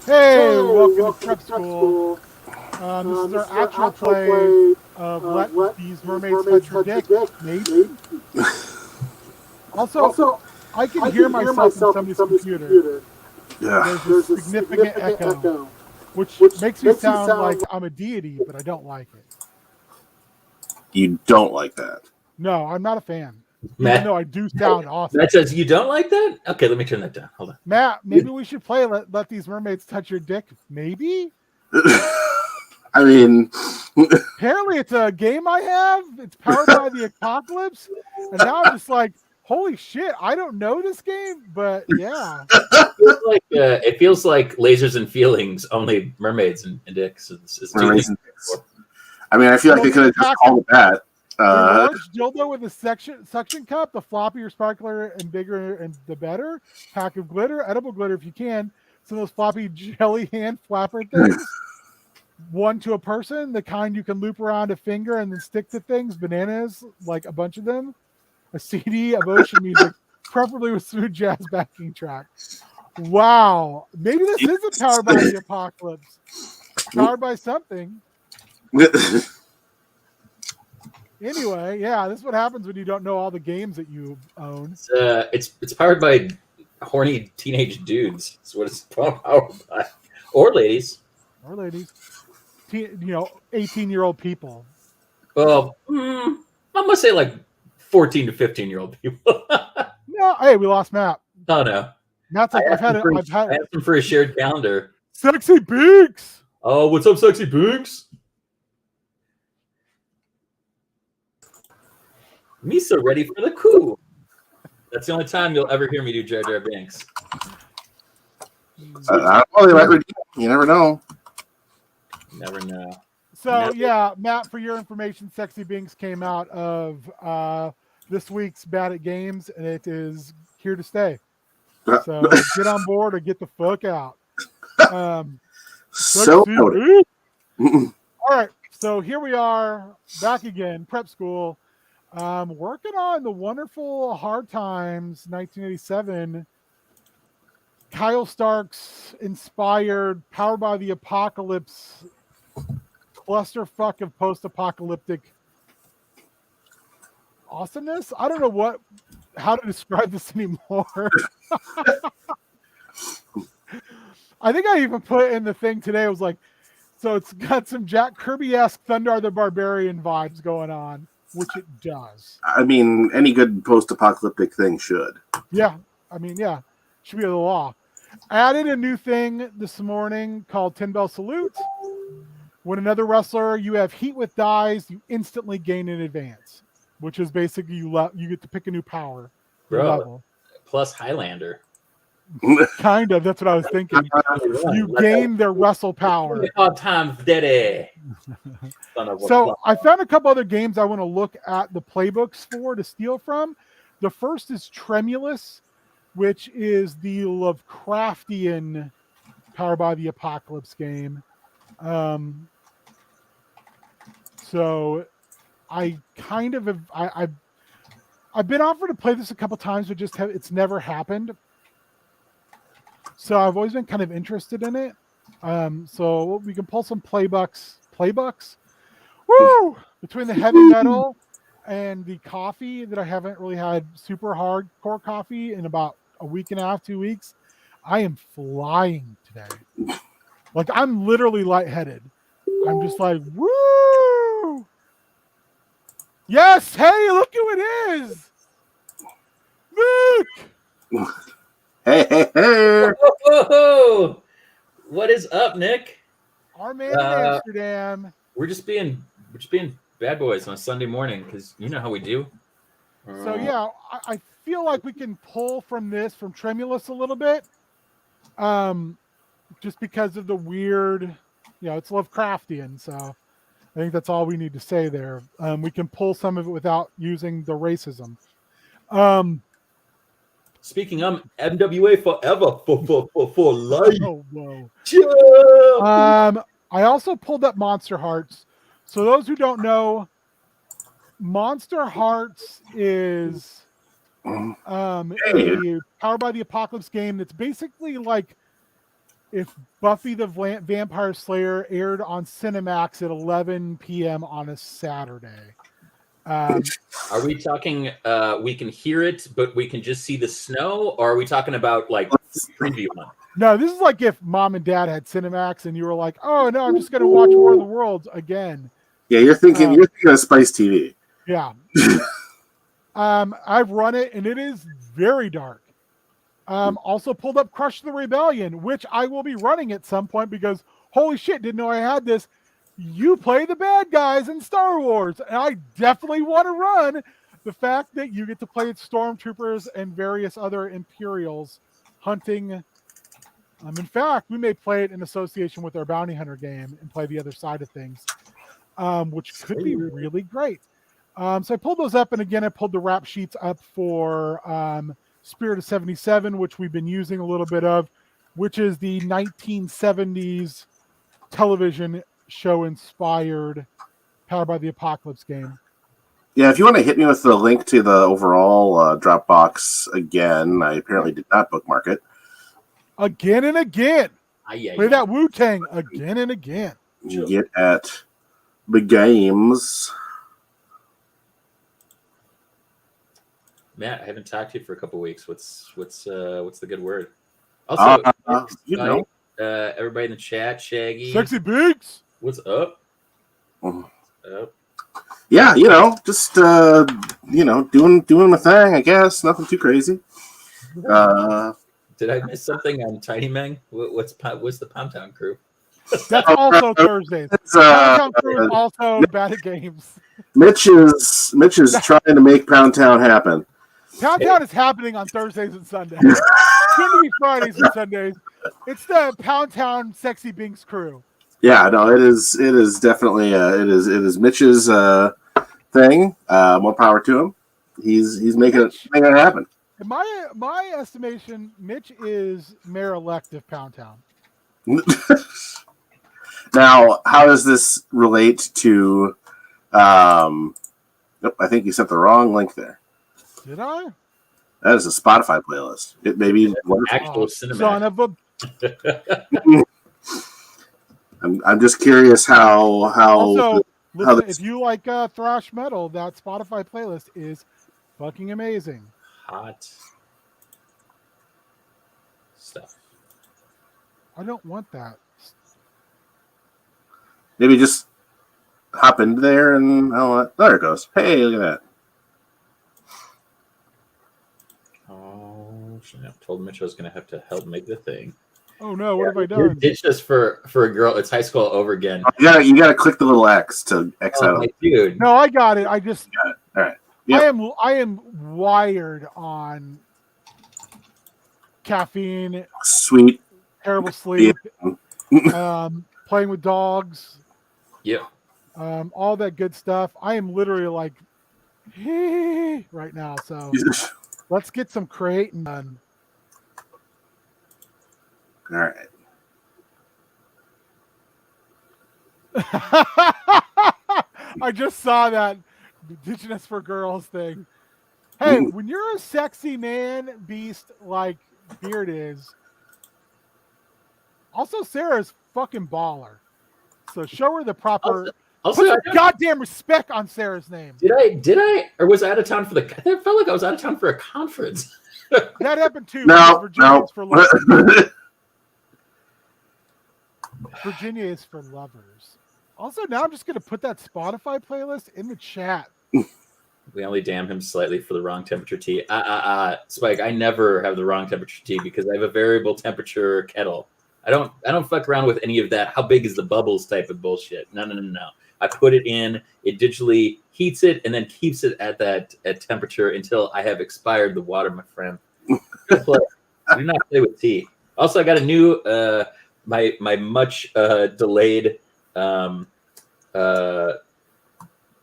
Hey, welcome to Prep School. This is our actual play of Let These Mermaids Touch Your Dick, maybe. Also, I can hear myself in somebody's computer. Yeah. There's a significant echo, which makes me sound like I'm a deity, but I don't like it. You don't like that? No, I'm not a fan. Matt, even though I do sound awesome. Matt says, you don't like that? Okay, let me turn that down. Hold on. Matt, maybe we should play Let These Mermaids Touch Your Dick. Maybe? I mean... Apparently it's a game I have. It's powered by the apocalypse. And now I'm just like, holy shit, I don't know this game, but yeah. It feels like Lasers and Feelings, only mermaids and dicks. It's mermaids and dicks. I mean, I feel like they could have just called it that. Large dildo with a suction cup, the floppier, sparkler, and bigger, and the better. Pack of glitter, edible glitter if you can. Some of those floppy jelly hand flapper things. One to a person, the kind you can loop around a finger and then stick to things. Bananas, like a bunch of them. A CD of ocean music, preferably with smooth jazz backing track. Wow. Maybe this isn't powered by the apocalypse. Powered by something. Anyway, yeah, this is what happens when you don't know all the games that you own. It's powered by horny teenage dudes. That's what it's powered by. Or ladies. Or ladies. 18-year-old people. Well, I'm going to say like 14 to 15-year-old people. No, hey, we lost Matt. Oh, no. Matt's like, I asked him for a shared calendar. Sexy Binks! Oh, what's up, Sexy Binks? Misa ready for the coup. That's the only time you'll ever hear me do Jar Jar Binks. I don't know. You never know. Never know. So, yeah, Matt, for your information, Sexy Binks came out of this week's Bad at Games, and it is here to stay. So get on board or get the fuck out. So all right, so here we are back again, prep school. Working on the wonderful Hard Times 1987 Kyle Stark's inspired, powered by the apocalypse clusterfuck of post-apocalyptic awesomeness. I don't know how to describe this anymore. I think I even put in the thing today. It was like, so it's got some Jack Kirby-esque Thundar the Barbarian vibes going on, which it does. I mean, any good post-apocalyptic thing should. Yeah. I mean, yeah. Should be the law. Added a new thing this morning called 10 Bell Salute. When another wrestler, you have heat with dies, you instantly gain in advance, which is basically you get to pick a new power level. Plus Highlander. Kind of. That's what I was thinking. You gain their wrestle power. Hard Times Daddy. So I found a couple other games I want to look at the playbooks for to steal from. The first is Tremulous, which is the Lovecraftian Power by the Apocalypse game. So I kind of I've been offered to play this a couple times, but it's never happened. So I've always been kind of interested in it. So we can pull some playbooks. Woo! Between the heavy metal and the coffee that I haven't really had super hardcore coffee in about a week and a half, 2 weeks, I am flying today. Like, I'm literally lightheaded. I'm just like, woo! Yes! Hey, look who it is! Nick! Hey. Oh, what is up, Nick? Our man in Amsterdam. We're just being bad boys on a Sunday morning because you know how we do. So yeah, I feel like we can pull from Tremulous a little bit. Just because of the weird, it's Lovecraftian, so I think that's all we need to say there. We can pull some of it without using the racism. Speaking of MWA forever for life. Oh, whoa. Yeah. I also pulled up Monster Hearts. So those who don't know, Monster Hearts is a Powered by the Apocalypse game that's basically like if Buffy the Vampire Slayer aired on Cinemax at 11 p.m. on a Saturday. Are we talking we can hear it, but we can just see the snow? Or are we talking about like preview one? No, this is like if mom and dad had Cinemax and you were like, oh no, I'm just going to watch War of the Worlds again. Yeah, you're thinking of Spice TV. Yeah. I've run it and it is very dark. Also pulled up Crush the Rebellion, which I will be running at some point because holy shit, didn't know I had this. You play the bad guys in Star Wars, and I definitely want to run the fact that you get to play stormtroopers and various other Imperials hunting. In fact, we may play it in association with our bounty hunter game and play the other side of things, which could be really great. So I pulled those up, and again, I pulled the rap sheets up for Spirit of 77, which we've been using a little bit of, which is the 1970s television show inspired Powered by the Apocalypse game. Yeah, if you want to hit me with the link to the overall Dropbox again, I apparently did not bookmark it. Again and again. Play that Wu-Tang again and again. You get at the games. Matt, I haven't talked to you for a couple of weeks. What's the good word? Also, everybody in the chat, Shaggy, Sexy Biggs, what's up? Yeah, just doing my thing. I guess nothing too crazy. Did I miss something on Tiny Meng? What's the Pound Town crew? That's also Thursdays. Pound Town crew is also bad at games. Mitch is trying to make Pound Town happen. Pound Town is happening on Thursdays and Sundays. It's going to be Fridays and Sundays. It's the Pound Town Sexy Binks crew. Yeah, no, it is definitely it is Mitch's thing. More power to him. He's making it happen. In my estimation, Mitch is mayor-elect of Pound Town. Now, how does this relate to? Nope, I think you sent the wrong link there. Did I? That is a Spotify playlist. It may be actual cinematic. Son of a. I'm just curious how. Also, listen, if you like thrash metal, that Spotify playlist is fucking amazing. Hot stuff. I don't want that. Maybe just hop into there and there it goes. Hey, look at that. Oh, I told Mitch I was going to have to help make the thing. Oh no! What have I done? It's just for a girl. It's high school over again. You gotta click the little X to X out. Dude. No, I got it. I just. Got it. All right. Yep. I am wired on caffeine. Sweet. Terrible sleep. Yeah. Playing with dogs. Yeah. All that good stuff. I am literally like right now. So let's get some creating done. All right. I just saw that Indigenous for Girls thing. Hey, when you're a sexy man beast like Beard is, also Sarah's fucking baller. So show her the proper. Also, put some goddamn respect on Sarah's name. Did I, or was I out of town for I felt like I was out of town for a conference. That happened too. No. For lovers. Virginia is for lovers. Also, now I'm just going to put that Spotify playlist in the chat. We only damn him slightly for the wrong temperature tea. Spike, I never have the wrong temperature tea because I have a variable temperature kettle. I don't fuck around with any of that. How big is the bubbles type of bullshit? No. I put it in, it digitally heats it, and then keeps it at that temperature until I have expired the water, my friend. Good play. Do not play with tea. Also, I got a new my much delayed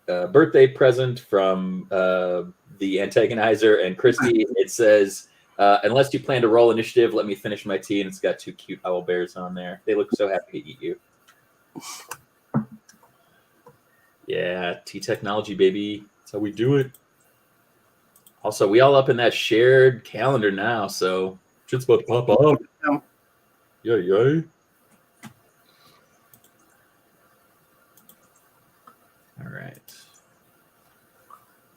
birthday present from the antagonizer and Christy. It says, unless you plan to roll initiative, let me finish my tea. And it's got 2 cute owl bears on there. They look so happy to eat you. Yeah, tea technology, baby. That's how we do it. Also, we all up in that shared calendar now, so shit's about to pop up. Yay. All right.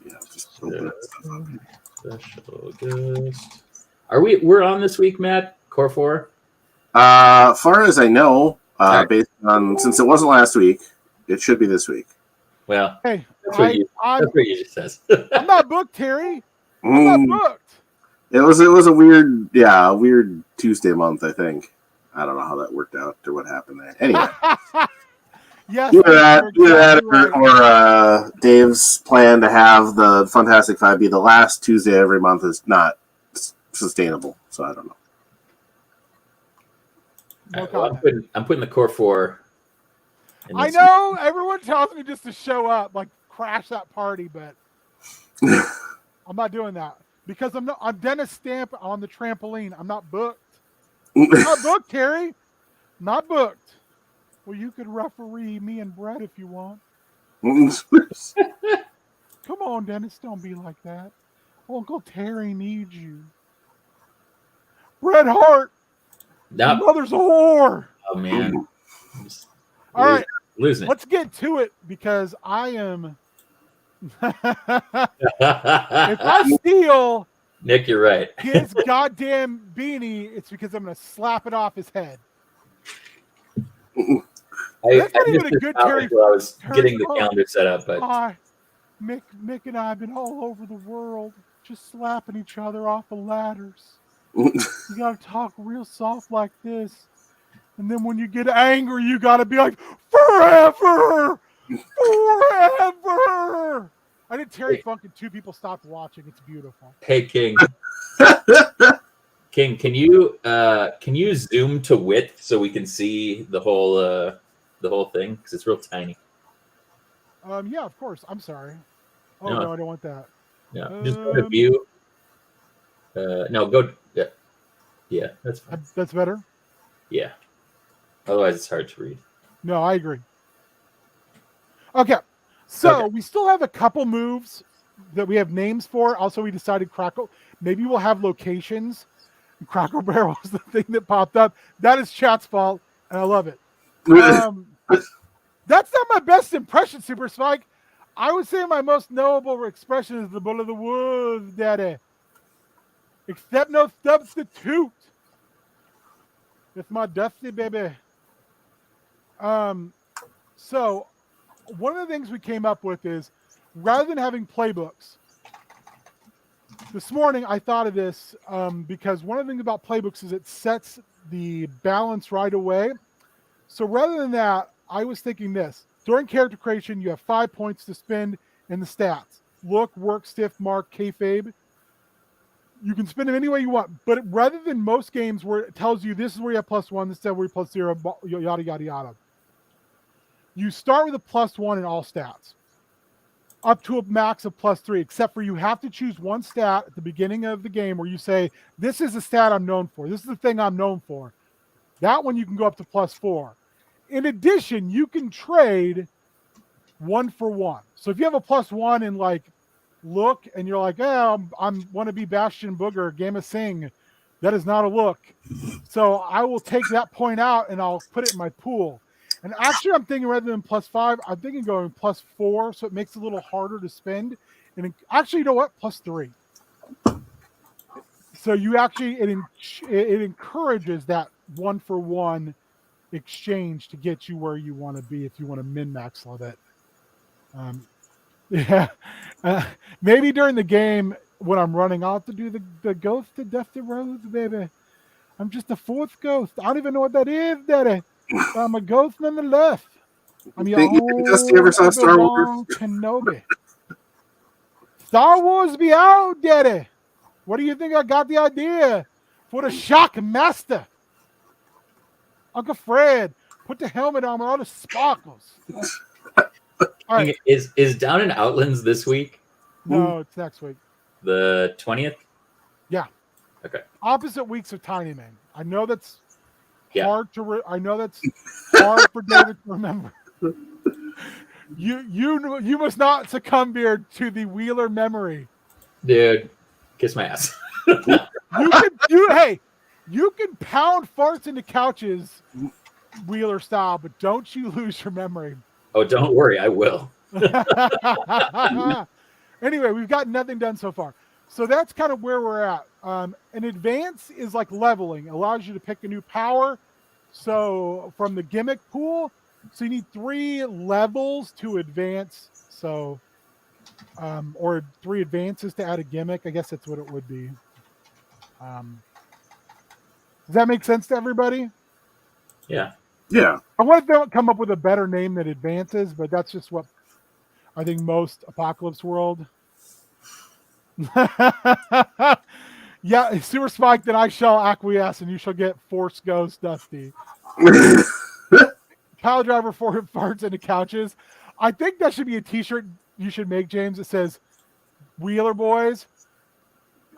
Yeah, just open it. Special guest. We're on this week, Matt? Core 4? Far as I know, Right. based on, since it wasn't last week, it should be this week. Well, Hey, that's what you just says. I'm not booked, Terry. I'm Mm, not booked. it was a weird Tuesday month, I think. I don't know how that worked out or what happened there. Anyway, Yes, either you're that exactly or right. Dave's plan to have the Fantastic Five be the last Tuesday every month is not sustainable. So I don't know. No All right, well, comment. I'm putting the Core 4. in I this know everyone tells me just to show up, like crash that party, but I'm not doing that because I'm Dennis Stamp on the trampoline. I'm not booked. Not booked, Terry. Not booked. Well, you could referee me and Brett if you want. Come on, Dennis. Don't be like that. Uncle Terry needs you. Bret Hart. Nope. Your mother's a whore. Oh, man. I'm just All right. losing it. Let's get to it because I am. If If I steal Nick, you're right. his goddamn beanie, it's because I'm going to slap it off his head. That's not even a good Terry. I was getting the Terry- calendar set up, but Hi, Mick and I have been all over the world, just slapping each other off the ladders. You got to talk real soft like this, and then when you get angry, you got to be like, forever, forever. I did Terry Funk and 2 people stopped watching. It's beautiful. hey, King, can you zoom to width so we can see the whole thing because it's real tiny. Yeah, of course. I'm sorry. Oh No. no, I don't want that. No, just go to view. No, go. Yeah, that's fine. That's better. Yeah. Otherwise, it's hard to read. No, I agree. Okay, so we still have a couple moves that we have names for. Also, we decided Crackle. Maybe we'll have locations. Crackle Bear was the thing that popped up. That is chat's fault, and I love it. That's not my best impression, Super Spike. I would say my most knowable expression is the bull of the woods, daddy. Except no substitute. It's my Dusty baby. So one of the things we came up with is rather than having playbooks, this morning I thought of this because one of the things about playbooks is it sets the balance right away. So rather than that, I was thinking this. During character creation, you have 5 points to spend in the stats. Look, work, stiff, mark, kayfabe. You can spend them any way you want. But rather than most games where it tells you this is where you have +1, this is where you have +0, yada, yada, yada. You start with a +1 in all stats. Up to a max of +3, except for you have to choose one stat at the beginning of the game where you say, this is the stat I'm known for. This is the thing I'm known for. That one you can go up to +4. In addition, you can trade 1 for 1. So if you have a +1 in like look and you're like, I'm want to be Bastion Booger, Game of Sing, that is not a look. So I will take that point out and I'll put it in my pool. And actually, I'm thinking rather than +5, I'm thinking going +4, so it makes it a little harder to spend. And actually, you know what? +3. So you actually it encourages that 1 for 1 exchange to get you where you want to be if you want to min-max all that. Yeah, Maybe during the game when I'm running, I'll have to do the ghost to Dusty Rhodes, baby. I'm just a fourth ghost. I don't even know what that is, Daddy. But I'm a ghost nonetheless. I'm your You think Dusty ever own saw Star Wars? Obi-Wan Kenobi. Star Wars be out, Daddy. What do you think I got the idea for the shock master? Uncle Fred, put the helmet on with all the sparkles. All right. Is Down in Outlands this week? No, it's next week. The 20th? Yeah. Okay. Opposite weeks of Tiny Man. I know that's Yeah. hard to. I know that's hard for David to remember. You must not succumb here to the Wheeler memory. Dude, kiss my ass. You can pound farts into couches, Wheeler style, but don't you lose your memory. Oh, don't worry, I will. Anyway, we've got nothing done so far. So that's kind of where we're at. An advance is like leveling. It allows you to pick a new power. So from the gimmick pool, so you need 3 levels to advance. So, or 3 advances to add a gimmick. I guess that's what it would be. Does that make sense to everybody? Yeah. Yeah. I want to come up with a better name than advances, but that's just what I think most Apocalypse World. Yeah, Sewer Spike, then I shall acquiesce, and you shall get Force Ghost Dusty. Pile driver for farts into couches. I think that should be a T-shirt you should make, James. It says, "Wheeler boys,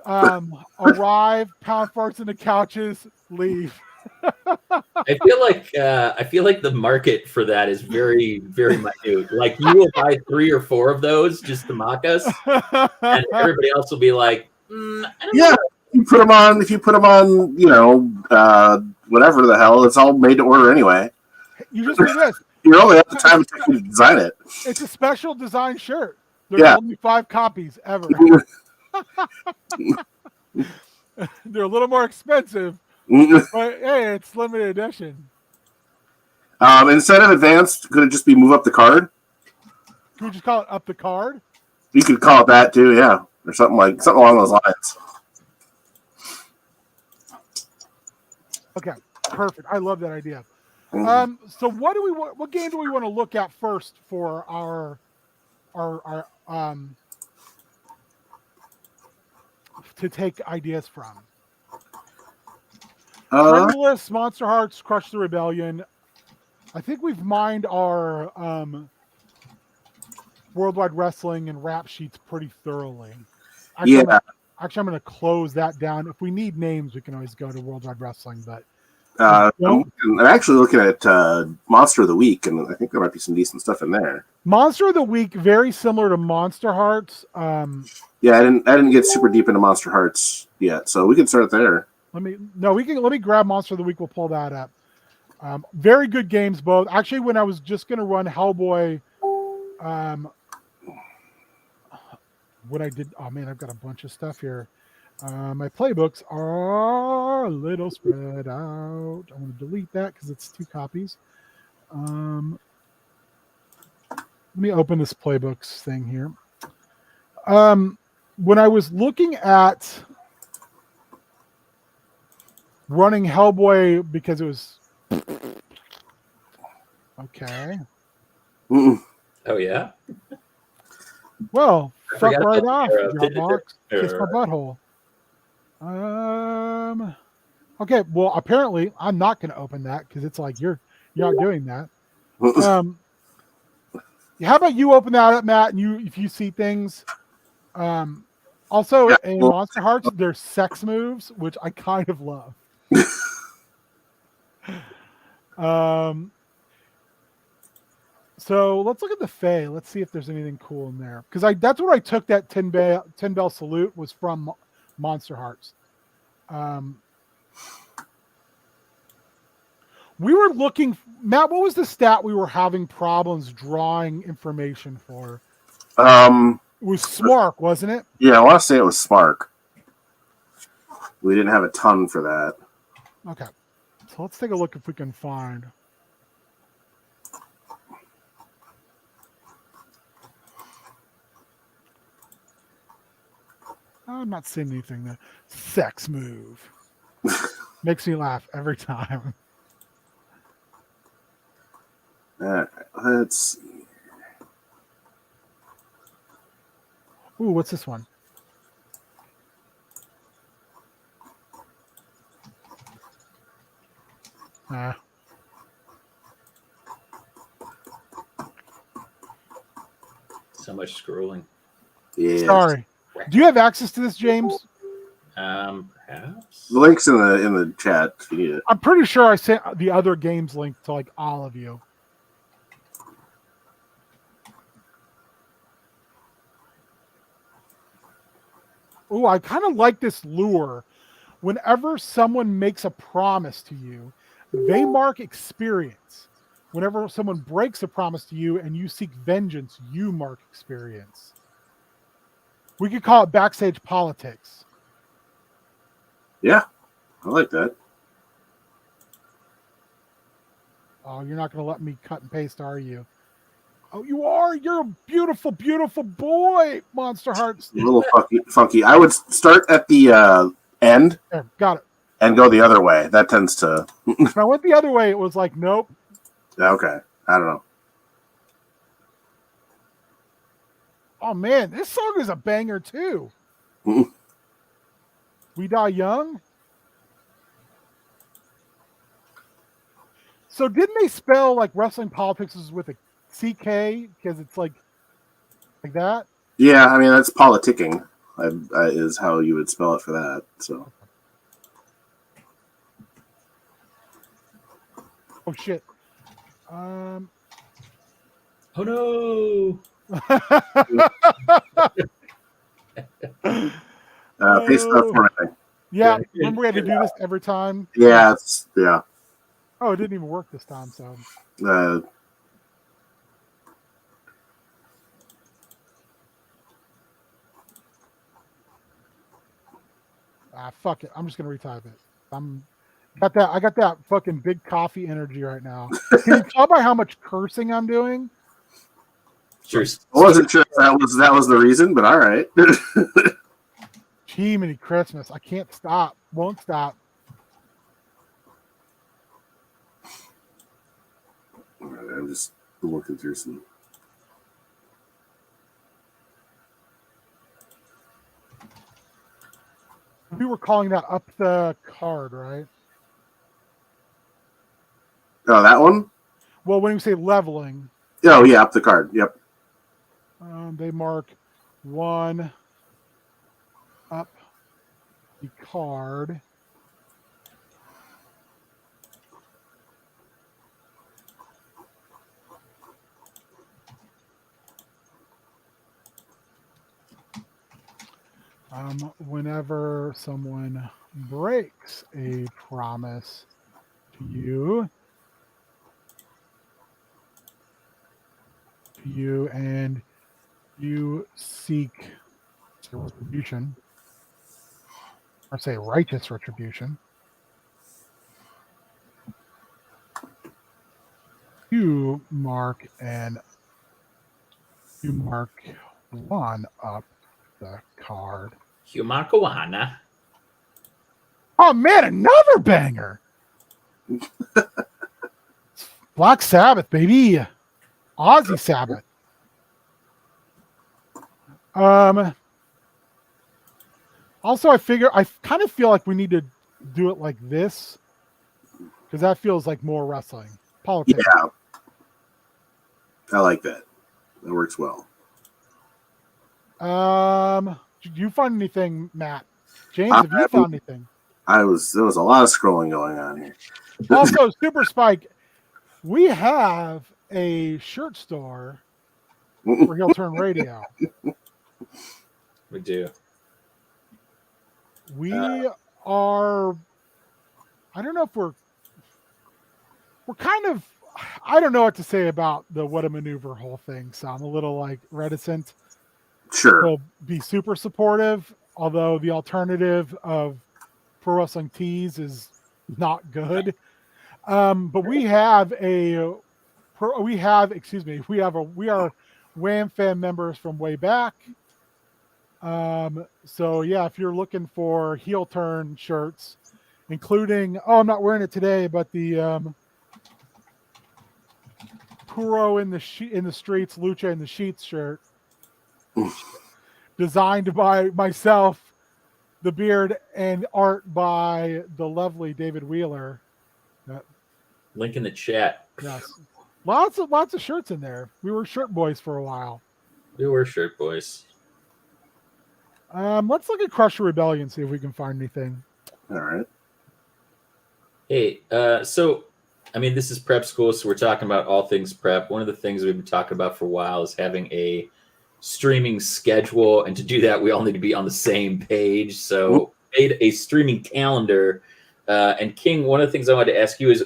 arrive, pound farts into couches, leave." I feel like the market for that is very, very minute. Like you will buy 3 or 4 of those just to mock us, and everybody else will be like, I don't know. If you put them on, whatever the hell, it's all made to order anyway. You just do this. You only have the time to design it. It's a special design shirt. There's only 5 copies ever. They're a little more expensive, but hey, it's limited edition. Instead of advanced, could it just be move up the card? Can we just call it up the card? You could call it that too, yeah, or something along those lines. Okay, perfect. I love that idea. So what game do we want to look at first for our to take ideas from? Tremulous, Monster Hearts, Crush the Rebellion. I think we've mined our Worldwide Wrestling and rap sheets pretty thoroughly. Actually, I'm going to close that down. If we need names, we can always go to Worldwide Wrestling. But I'm actually looking at Monster of the Week, and I think there might be some decent stuff in there. Monster of the Week, very similar to Monster Hearts. Yeah, I didn't get super deep into Monster Hearts yet, so we can start there. Let me grab Monster of the Week. We'll pull that up. Very good games, both. Actually, when I was just going to run Hellboy, what I did, oh man, I've got a bunch of stuff here. My playbooks are a little spread out. I'm going to delete that because it's 2 copies. Let me open this playbooks thing here. When I was looking at running Hellboy, because it was okay. Mm-mm. Oh yeah. Well, fuck right off, Dropbox. Kiss my butthole. Okay. Well, apparently I'm not going to open that because it's like you're not doing that. How about you open that up, Matt? And if you see things. Also, in Monster Hearts, there's sex moves, which I kind of love. So let's look at the Fae. Let's see if there's anything cool in there. Because that's where I took that 10 bell salute was from Monster Hearts. We were looking, Matt, what was the stat we were having problems drawing information for? It was Smark, wasn't it? Yeah, I want to say it was Smark. We didn't have a ton for that. Okay. So let's take a look if we can find. I'm not seeing anything that sex move. Makes me laugh every time. All right, let's see. Ooh, what's this one? So much scrolling. Yes. Sorry. Do you have access to this, James? Perhaps. The link's in the chat. Yeah. I'm pretty sure I sent the other games link to like all of you. Ooh, I kind of like this lure. Whenever someone makes a promise to you, they mark experience. Whenever someone breaks a promise to you and you seek vengeance, you mark experience. We could call it backstage politics. Yeah, I like that. Oh, you're not going to let me cut and paste, are you? Oh, you are. You're a beautiful, beautiful boy, Monster Hearts. A little funky. I would start at the end. There, got it. And go the other way. That tends to. When I went the other way, it was like, nope. Okay, I don't know. Oh man, this song is a banger too. Mm-mm. We Die Young. So didn't they spell like wrestling politics is with a CK because it's like that? Yeah, I mean that's politicking. Is how you would spell it for that. So. Oh shit. Oh no. Paste stuff for anything. Yeah, remember we had to do this every time? Yeah, it's yeah. Oh, it didn't even work this time, so. Fuck it. I'm just gonna retype it. I got that fucking big coffee energy right now. Can you tell by how much cursing I'm doing? Sure. I wasn't sure if that was the reason, but all right. Gee, many Christmas. I can't stop. Won't stop. All right, I'm just looking through some. We were calling that up the card, right? Oh, that one? Well, when you say leveling. Oh, yeah, up the card. Yep. They mark 1 up the card. Whenever someone breaks a promise to you and you seek retribution, or say righteous retribution, you mark 1 up the card. Humakowana. Oh man, another banger. Black Sabbath, baby. Aussie Sabbath. Also, I kind of feel like we need to do it like this because that feels like more wrestling. Politics. Yeah. I like that. That works well. Did you find anything, Matt? James, have you found anything? There was a lot of scrolling going on here. Also, Super Spike, we have a shirt store for Heel Turn Radio. We do. We are. I don't know if we're kind of. I don't know what to say about the What a Maneuver whole thing, so I'm a little like reticent. Sure. To be super supportive, although the alternative of Pro Wrestling Tees is not good. But we are Wham fan members from way back. So yeah, if you're looking for heel turn shirts, including I'm not wearing it today, but the Puro in the streets, Lucha in the sheets shirt, designed by myself, the beard, and art by the lovely David Wheeler. Link in the chat. Yes, lots of shirts in there. We were shirt boys for a while. We were shirt boys. Let's look at Crusher Rebellion, see if we can find anything. All right. Hey, so I mean, this is prep school, so we're talking about all things prep. One of the things we've been talking about for a while is having a streaming schedule, and to do that, we all need to be on the same page. So, made a streaming calendar. And King, one of the things I wanted to ask you is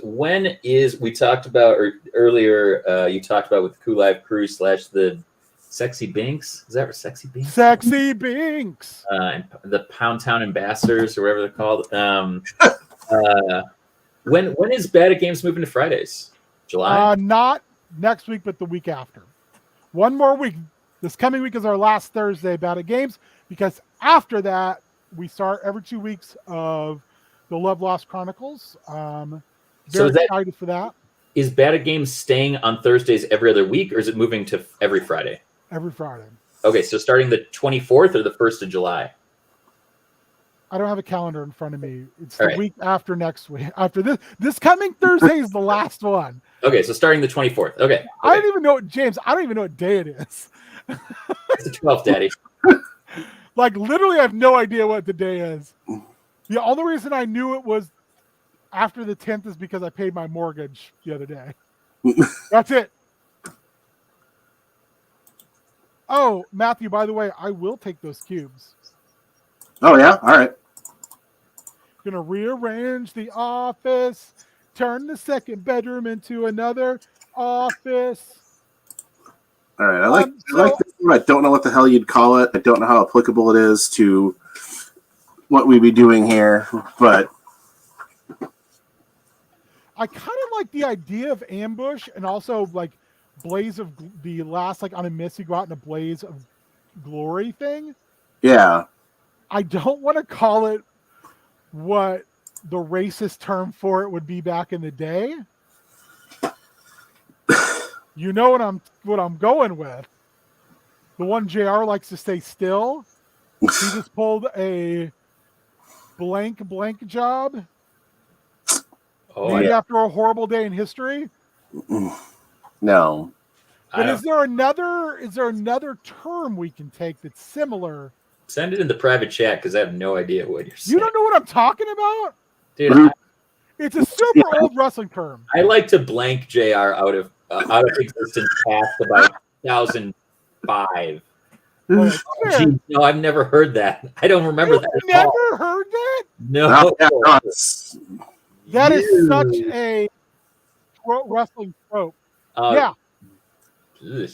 we talked about, or earlier you talked about with the Cool Live Crew / the Sexy Binks. Is that what Sexy Binks? Sexy Binks. And the Pound Town Ambassadors, or whatever they're called. When is Bad at Games moving to Fridays? July? Not next week, but the week after. One more week. This coming week is our last Thursday Bad at Games, because after that we start every 2 weeks of the Love Lost Chronicles. Very excited for that. Is Bad at Games staying on Thursdays every other week, or is it moving to every Friday? Every Friday. Okay, so starting the 24th or the 1st of July? I don't have a calendar in front of me. It's the week after next week. After this coming Thursday is the last one. Okay, so starting the 24th. Okay. I don't even know, James, I don't even know what day it is. It's the 12th, Daddy. Like, literally, I have no idea what the day is. The only reason I knew it was after the 10th is because I paid my mortgage the other day. That's it. Oh, Matthew, by the way, I will take those cubes. Oh, yeah? All right. Gonna rearrange the office, turn the second bedroom into another office. All right. I like this one. I don't know what the hell you'd call it. I don't know how applicable it is to what we'd be doing here, but I kind of like the idea of ambush, and also like blaze of the last, like on a miss, you go out in a blaze of glory thing. Yeah. I don't want to call it what the racist term for it would be back in the day. You know what I'm going with. The one JR likes to stay still. He just pulled a blank job. Maybe after a horrible day in history. No. But is there another term we can take that's similar? Send it in the private chat, because I have no idea what you're saying. You don't know what I'm talking about? Dude, it's a super old wrestling term. I like to blank JR out of existence past about 2005. Oh, geez, no, I've never heard that. I don't remember that at all. Never heard that? No. That is such a wrestling trope. Yeah. Ugh.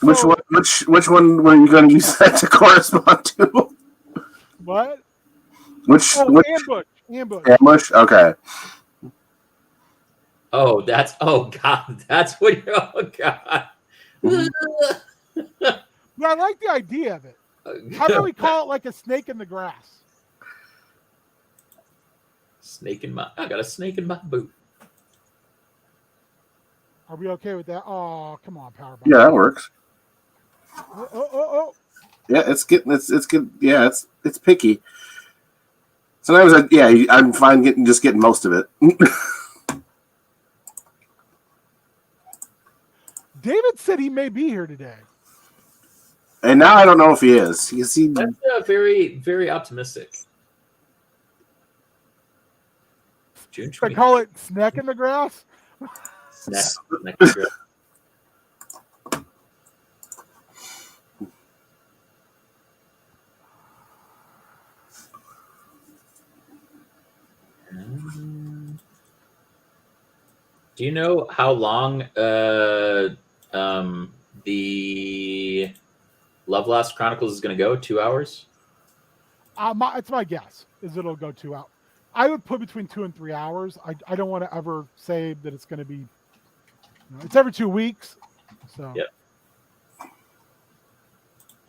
Which one were you going to use that to correspond to? What? Which ambush. Ambush? Okay. Oh, that's what you're. Oh God. But I like the idea of it. How do we call it like a snake in the grass? I got a snake in my boot. Are we okay with that? Oh, come on, Powerbomb. Yeah, that works. Oh. Yeah, it's good. Yeah, it's picky. Sometimes I'm fine getting most of it. David said he may be here today. And now I don't know if he is. That's very, very optimistic. June 20th. I call it snack in the grass. Snack in the grass. Do you know how long the Love Lost Chronicles is going to go? 2 hours? It's my guess is it'll go 2 hours. I would put between 2 and 3 hours. I don't want to ever say that it's going to be. It's every 2 weeks. So yep.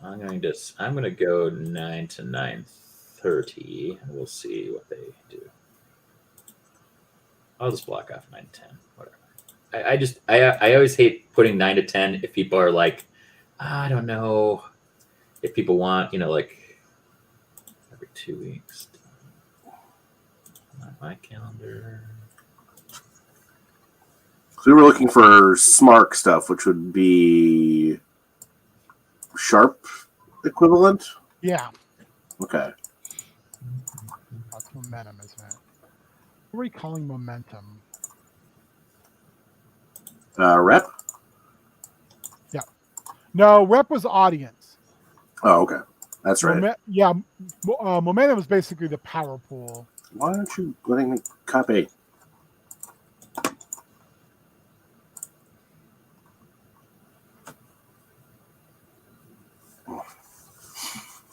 I'm gonna go 9 to 9:30, and we'll see what they do. I'll just block off 9 to 10, whatever. I always hate putting 9 to 10 if people are like, I don't know, if people want, like every 2 weeks. On my calendar. So we were looking for smart stuff, which would be sharp equivalent. Yeah, Okay. that's momentum, isn't it? What are we calling momentum? Rep. No, rep was audience. Oh, okay. That's right. Momentum is basically the power pool. Why aren't you letting me copy?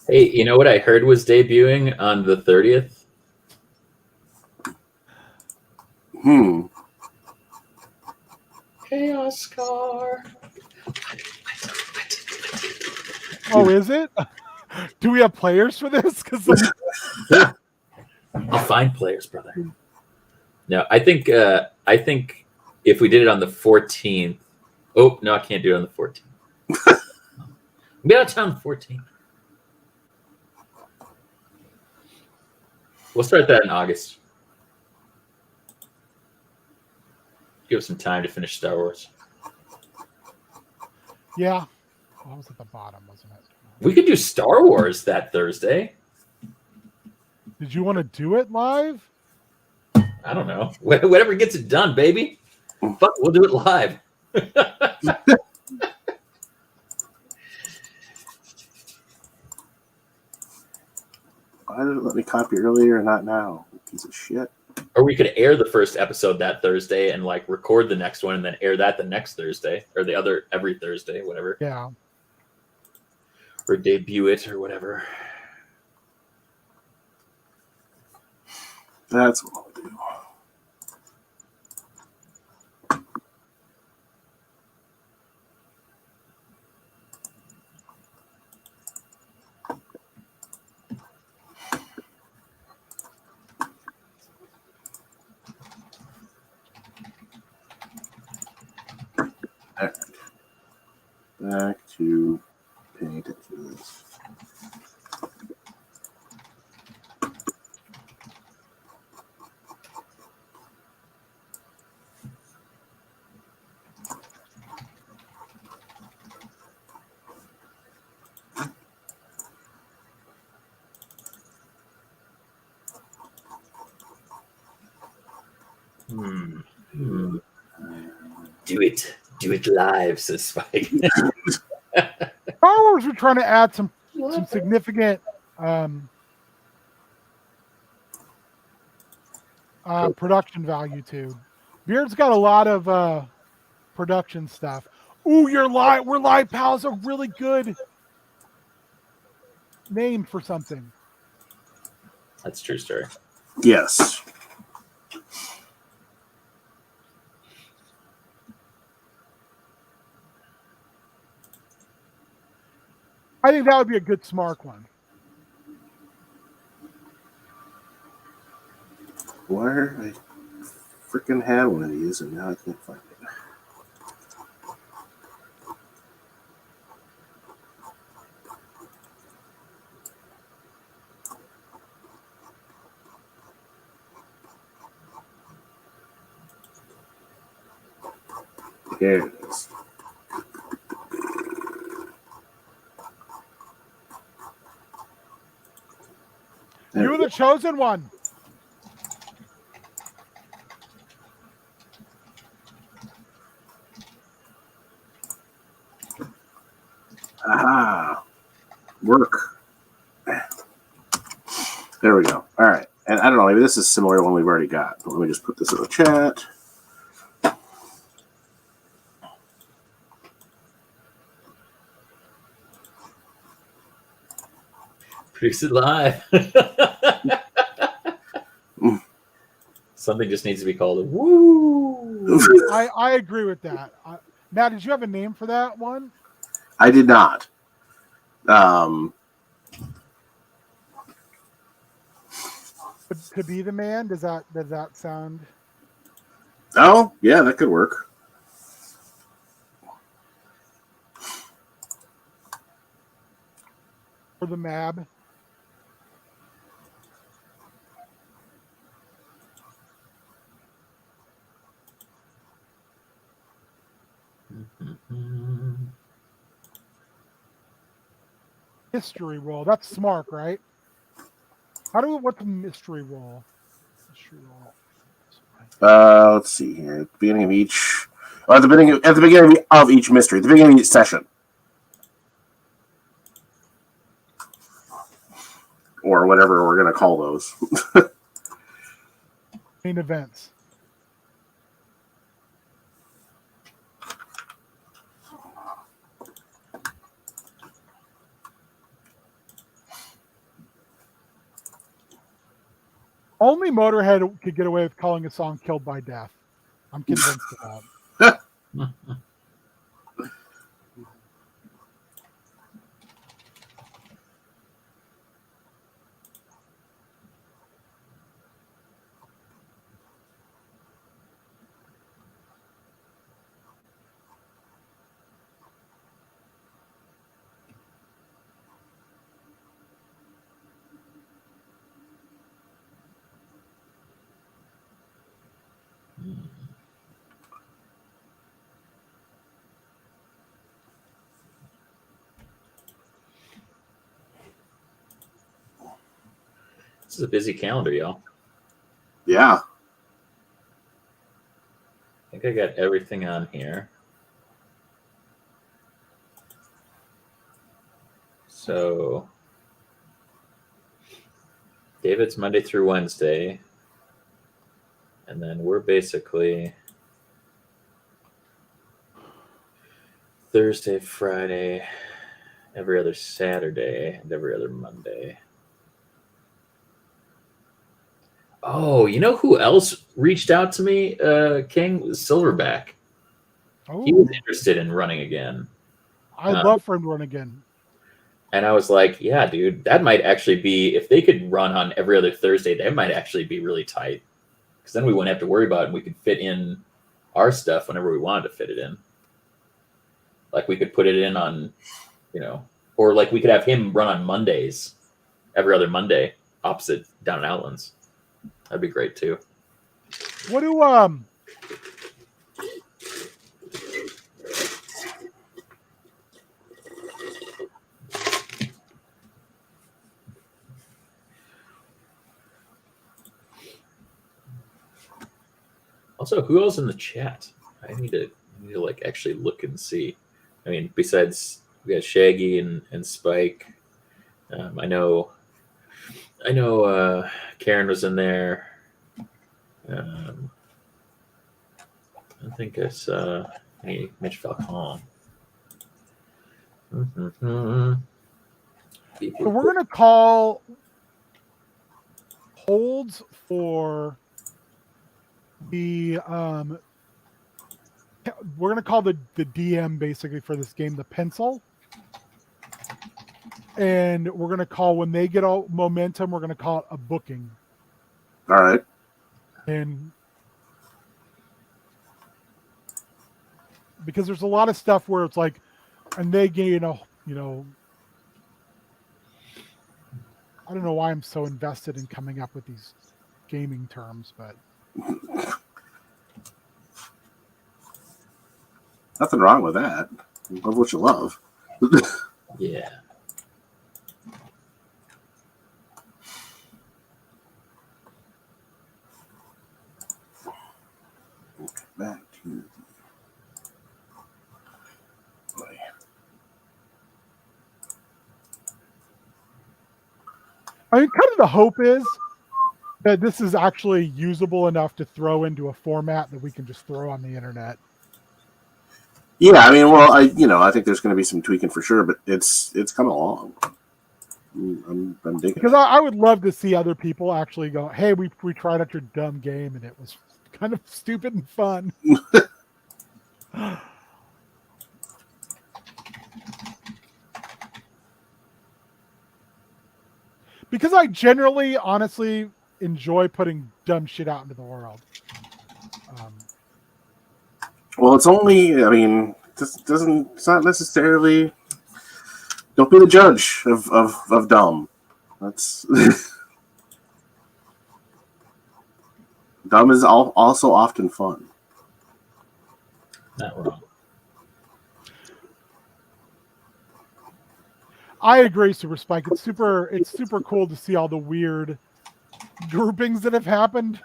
Hey, you know what I heard was debuting on the 30th? Hey, Oscar. Oh, is it? Do we have players for this? Because I'll find players, brother. No, I think if we did it on the 14th. Oh no, I can't do it on the 14th. I'll be out of town on the 14th. We'll start that in August. Give us some time to finish Star Wars. yeah, I was at the bottom, wasn't it? We could do Star Wars that Thursday. Did you want to do it live? I don't know. Whatever gets it done, baby. Fuck, we'll do it live. Why did it let me copy earlier and not now? Piece of shit. Or we could air the first episode that Thursday and like record the next one and then air that the next Thursday or the other every Thursday, whatever. Yeah. Or debut it or whatever. That's what I'll do. Back to paying attention to this. Do it live, says Spike. Star Wars, we're trying to add some significant production value to. Beard's got a lot of production stuff. Ooh, we're live, pal is a really good name for something. That's a true story. Yes. I think that would be a good smart one. Where I freaking had one of these and now I can't find it. There it is. You were the chosen one. Aha. Work. There we go. All right. And I don't know, maybe this is similar to one we've already got. But let me just put this in the chat. Produce it live. Something just needs to be called a woo. I agree with that. Matt, did you have a name for that one? I did not. To be the man, does that sound? Oh, yeah, that could work. For the Mab. Mystery roll. That's smart, right? What's a mystery roll? Mystery roll. Let's see here. At the beginning of each, at the beginning of each mystery, at the beginning of each session, or whatever we're going to call those. Main events. Only Motorhead could get away with calling a song "Killed by Death." I'm convinced of that. This is a busy calendar, y'all. Yeah. I think I got everything on here. So David's Monday through Wednesday. And then we're basically Thursday, Friday, every other Saturday, and every other Monday. Oh, you know who else reached out to me, King? Silverback. Oh, He was interested in running again. I'd love for him to run again. And I was like, yeah, dude, that might actually be, if they could run on every other Thursday, that might actually be really tight. Because then we wouldn't have to worry about it, and we could fit in our stuff whenever we wanted to fit it in. Like we could put it in on, or like we could have him run on Mondays, every other Monday, opposite down in Outlands. That'd be great too. What do Also, who else in the chat? I need to like actually look and see. I mean, besides we got Shaggy and Spike. I know Karen was in there. I think I saw Mitch Falcon. So we're gonna call holds for the we're gonna call the DM basically for this game the pencil. And we're gonna call when they get all momentum, we're gonna call it a booking. All right. And because there's a lot of stuff where it's like, and they gain I don't know why I'm so invested in coming up with these gaming terms, but nothing wrong with that. Love what you love. Yeah. Back to I mean, kind of the hope is that this is actually usable enough to throw into a format that we can just throw on the internet. Yeah, I mean, well, I think there's going to be some tweaking for sure, but it's coming along. I'm digging because it. I would love to see other people actually go, "Hey, we tried out your dumb game and it was kind of stupid and fun." because I generally, honestly, enjoy putting dumb shit out into the world. Well, it's only. I mean, this doesn't. It's not necessarily. Don't be the judge of dumb. That's dumb is also often fun. Not wrong. I agree, Super Spike. It's super cool to see all the weird groupings that have happened.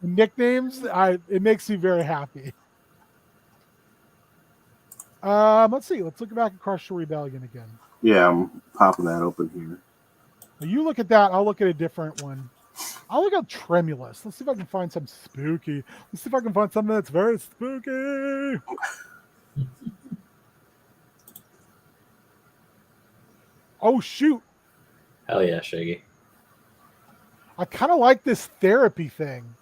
Nicknames. It makes me very happy. Let's see. Let's look back at Crush the Rebellion again. Yeah, I'm popping that open here. Now you look at that. I'll look at a different one. I'll look at Tremulous. Let's see if I can find some spooky. Let's see if I can find something that's very spooky. Oh, shoot. Hell yeah, Shaggy. I kind of like this therapy thing.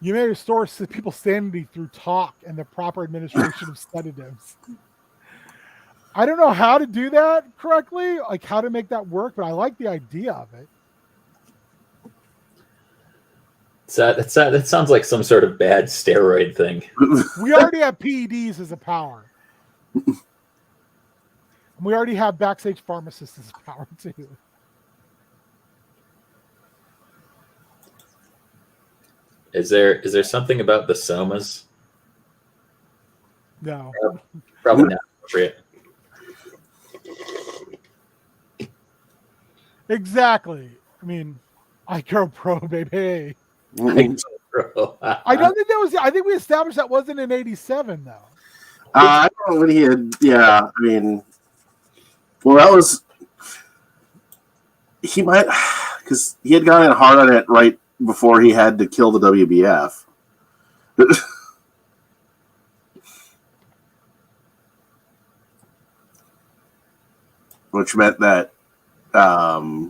You may restore people's sanity through talk and the proper administration of sedatives. I don't know how to do that correctly, like how to make that work, but I like the idea of it. That sounds like some sort of bad steroid thing. We already have PEDs as a power. And we already have backstage pharmacists as a power, too. Is there something about the somas? No. Probably not appropriate. Exactly. I mean, I go pro, baby. Bro. I don't think that was. I think we established that wasn't in '87, though. I don't know what he had. Yeah, I mean, well, that was he might because he had gone in hard on it right before he had to kill the WBF. Which meant that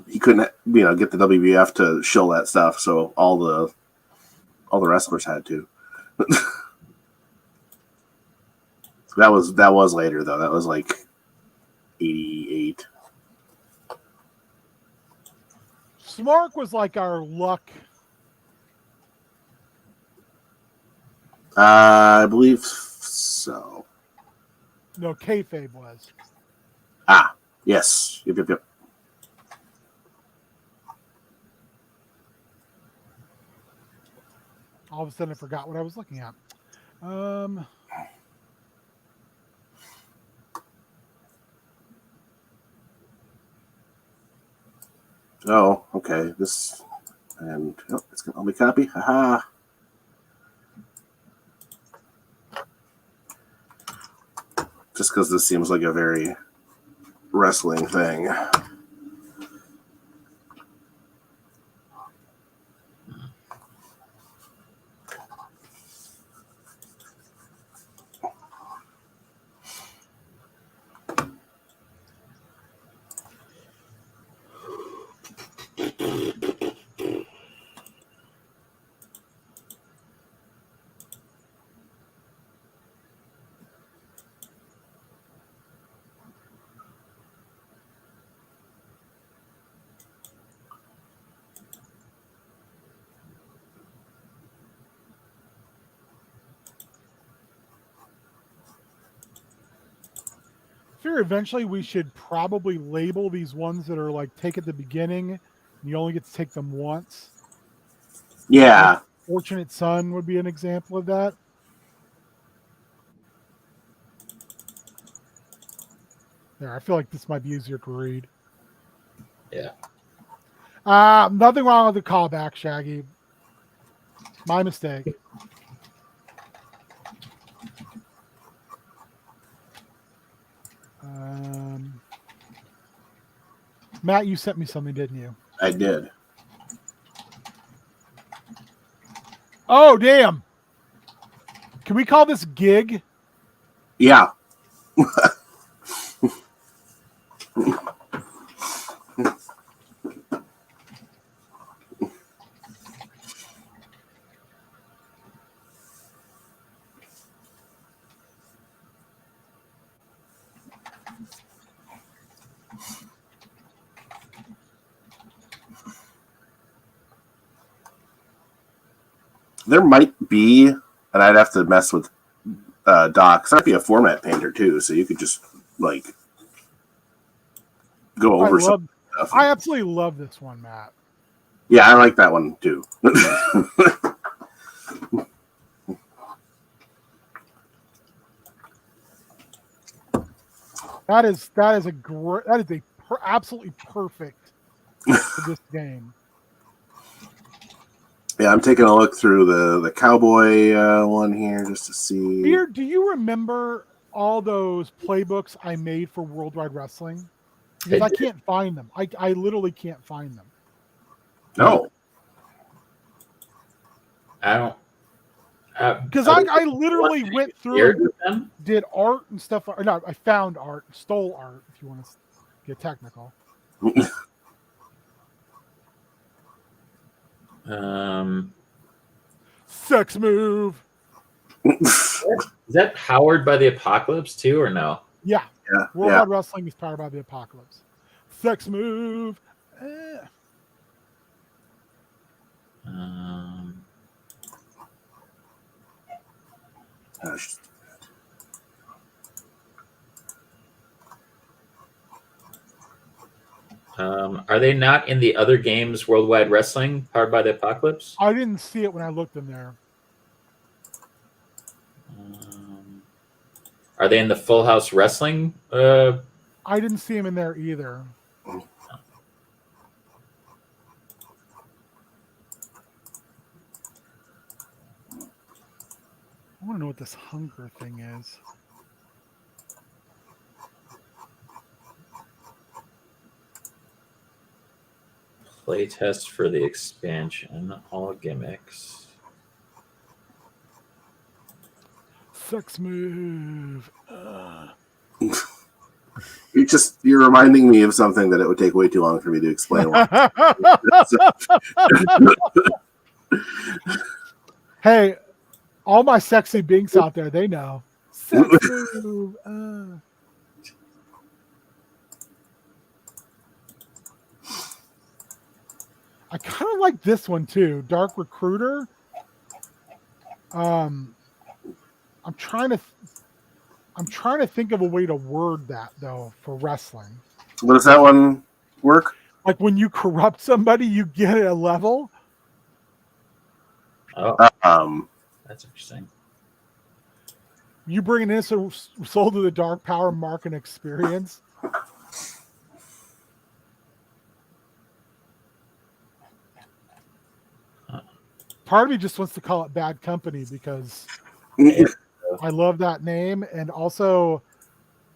he couldn't, get the WBF to shill that stuff. So all the wrestlers had to. That was later though. That was like 88. Smark was like our luck. I believe so. No, kayfabe was. Ah, yes. Yep. All of a sudden, I forgot what I was looking at. Oh, okay. This and it's gonna only copy. Haha. Just because this seems like a very wrestling thing. I figure eventually we should probably label these ones that are like take at the beginning, and you only get to take them once. Yeah. Like Fortunate Son would be an example of that. There, I feel like this might be easier to read. Yeah. Nothing wrong with the callback, Shaggy. My mistake. Matt, you sent me something, didn't you? I did. Oh, damn. Can we call this gig? Yeah. there might be, and I'd have to mess with Doc. There might be a format painter too, so you could just like go over some stuff. I absolutely love this one, Matt. Yeah, I like that one too. That is absolutely perfect for this game. Yeah, I'm taking a look through the cowboy one here just to see. Beer, do you remember all those playbooks I made for Worldwide Wrestling? Because I can't find them. I literally can't find them. No. I don't. Because I literally went through and did art and stuff. Or no, I found art, stole art, if you want to get technical. Sex move. Is that powered by the Apocalypse too, or no? Yeah. Worldwide Wrestling is powered by the Apocalypse. Sex move. Are they not in the other games Worldwide Wrestling powered by the Apocalypse? I didn't see it when I looked in there. Are they in the Full House Wrestling? I didn't see him in there either. I want to know what this hunger thing is. Playtest for the expansion, all gimmicks. Sex move. You're reminding me of something that it would take way too long for me to explain. Hey, all my sexy binks out there, they know. Sex move. I kind of like this one too, Dark Recruiter. I'm trying to think of a way to word that though for wrestling. What does that one work? Like when you corrupt somebody, you get a level. Oh, that's interesting. You bring an innocent soul to the dark power, mark, and experience. Part of me just wants to call it Bad Company because I love that name. And also,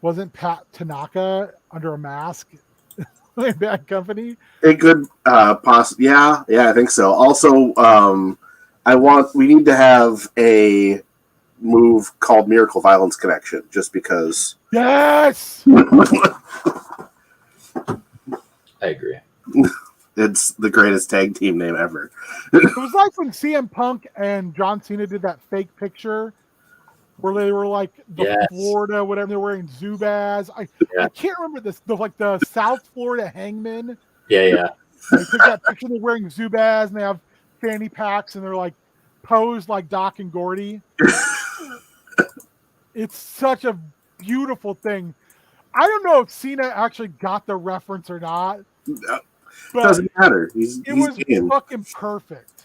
wasn't Pat Tanaka under a mask in Bad Company? It could possibly, yeah, I think so. Also, we need to have a move called Miracle Violence Connection, just because. Yes. I agree. It's the greatest tag team name ever. It was like when CM Punk and John Cena did that fake picture where they were like Florida, whatever, they're wearing Zubaz. I can't remember this, the South Florida Hangman. Yeah. They took that picture, they're wearing Zubaz and they have fanny packs and they're like posed like Doc and Gordy. It's such a beautiful thing. I don't know if Cena actually got the reference or not. It doesn't matter. It was fucking perfect.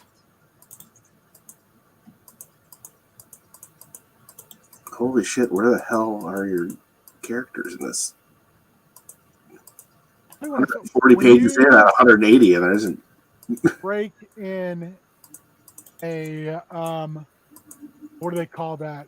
Holy shit, where the hell are your characters in this? 40 pages in out of 180, and there isn't. Break in a, what do they call that?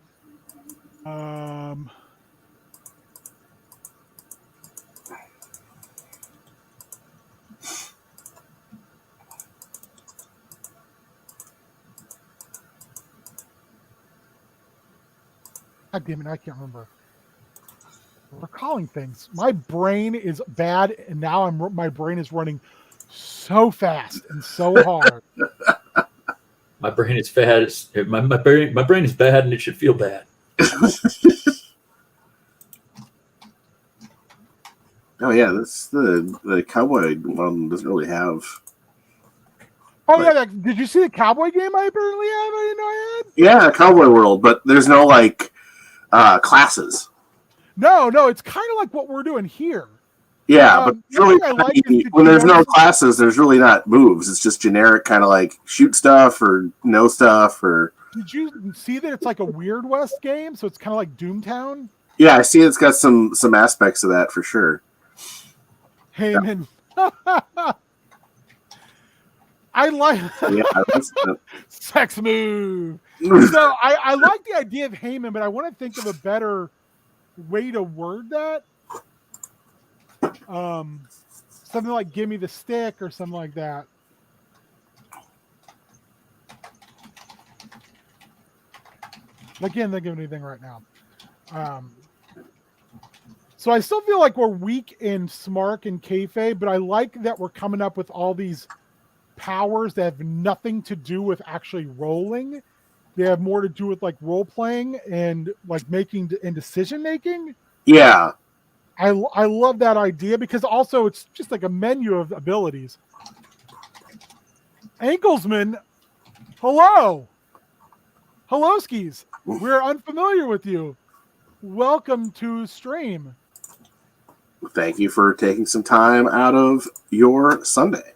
God damn it, I can't remember. We're calling things. My brain is bad, and now my brain is running so fast and so hard. My brain is bad. My brain is bad, and it should feel bad. Oh yeah, that's the cowboy one doesn't really have. Oh yeah, did you see the cowboy game I apparently have? I didn't know I had. Yeah, Cowboy World, but there's no like classes. No, it's kind of like what we're doing here. Yeah, but one thing I like is when there's no classes, there's really not moves. It's just generic kind of like shoot stuff or no stuff or. Did you see that it's like a Weird West game? So it's kind of like Doomtown. Yeah, I see it's got some aspects of that for sure. Heyman. Yeah. I like sex move. So I like the idea of Heyman, but I want to think of a better way to word that. Something like "Give me the stick" or something like that. I can't think of anything right now. So I still feel like we're weak in Smark and kayfabe, but I like that we're coming up with all these powers that have nothing to do with actually rolling. They have more to do with like role playing and like making and decision making. Yeah. I love that idea because also it's just like a menu of abilities. Anklesman, hello. Hello, skis. We're unfamiliar with you. Welcome to stream. Thank you for taking some time out of your Sunday.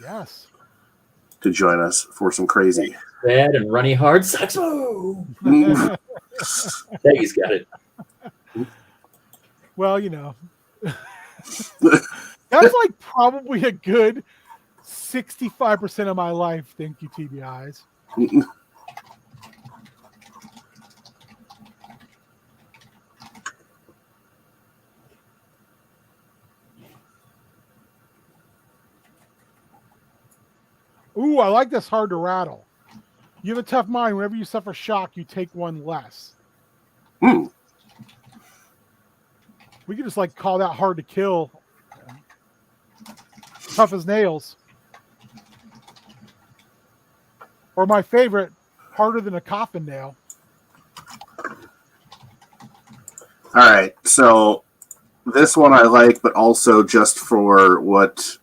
Yes. To join us for some crazy. Bad and runny hard sex move. He's got it. Well, that's like probably a good 65% of my life. Thank you, TBIs. Ooh, I like this hard to rattle. You have a tough mind. Whenever you suffer shock, you take one less. We could just like call that hard to kill. Tough as nails. Or my favorite, harder than a coffin nail. All right, so this one I like, but also just for what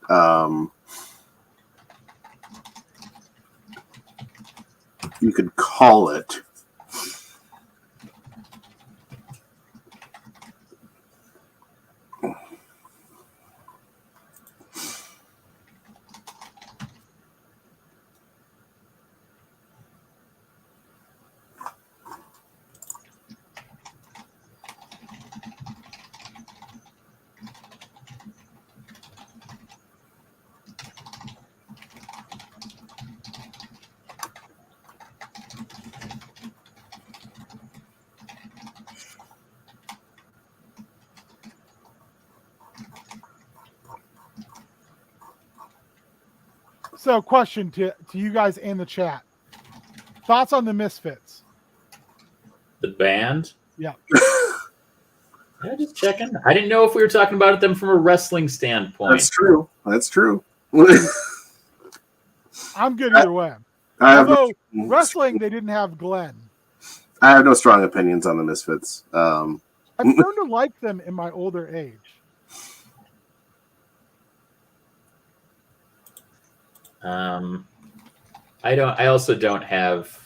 you could call it. So, question to you guys in the chat. Thoughts on the Misfits? The band? Yeah. Yeah, just checking. I didn't know if we were talking about them from a wrestling standpoint. That's true. I'm good either way. Although wrestling, they didn't have Glenn. I have no strong opinions on the Misfits. I've grown to like them in my older age. I also don't have.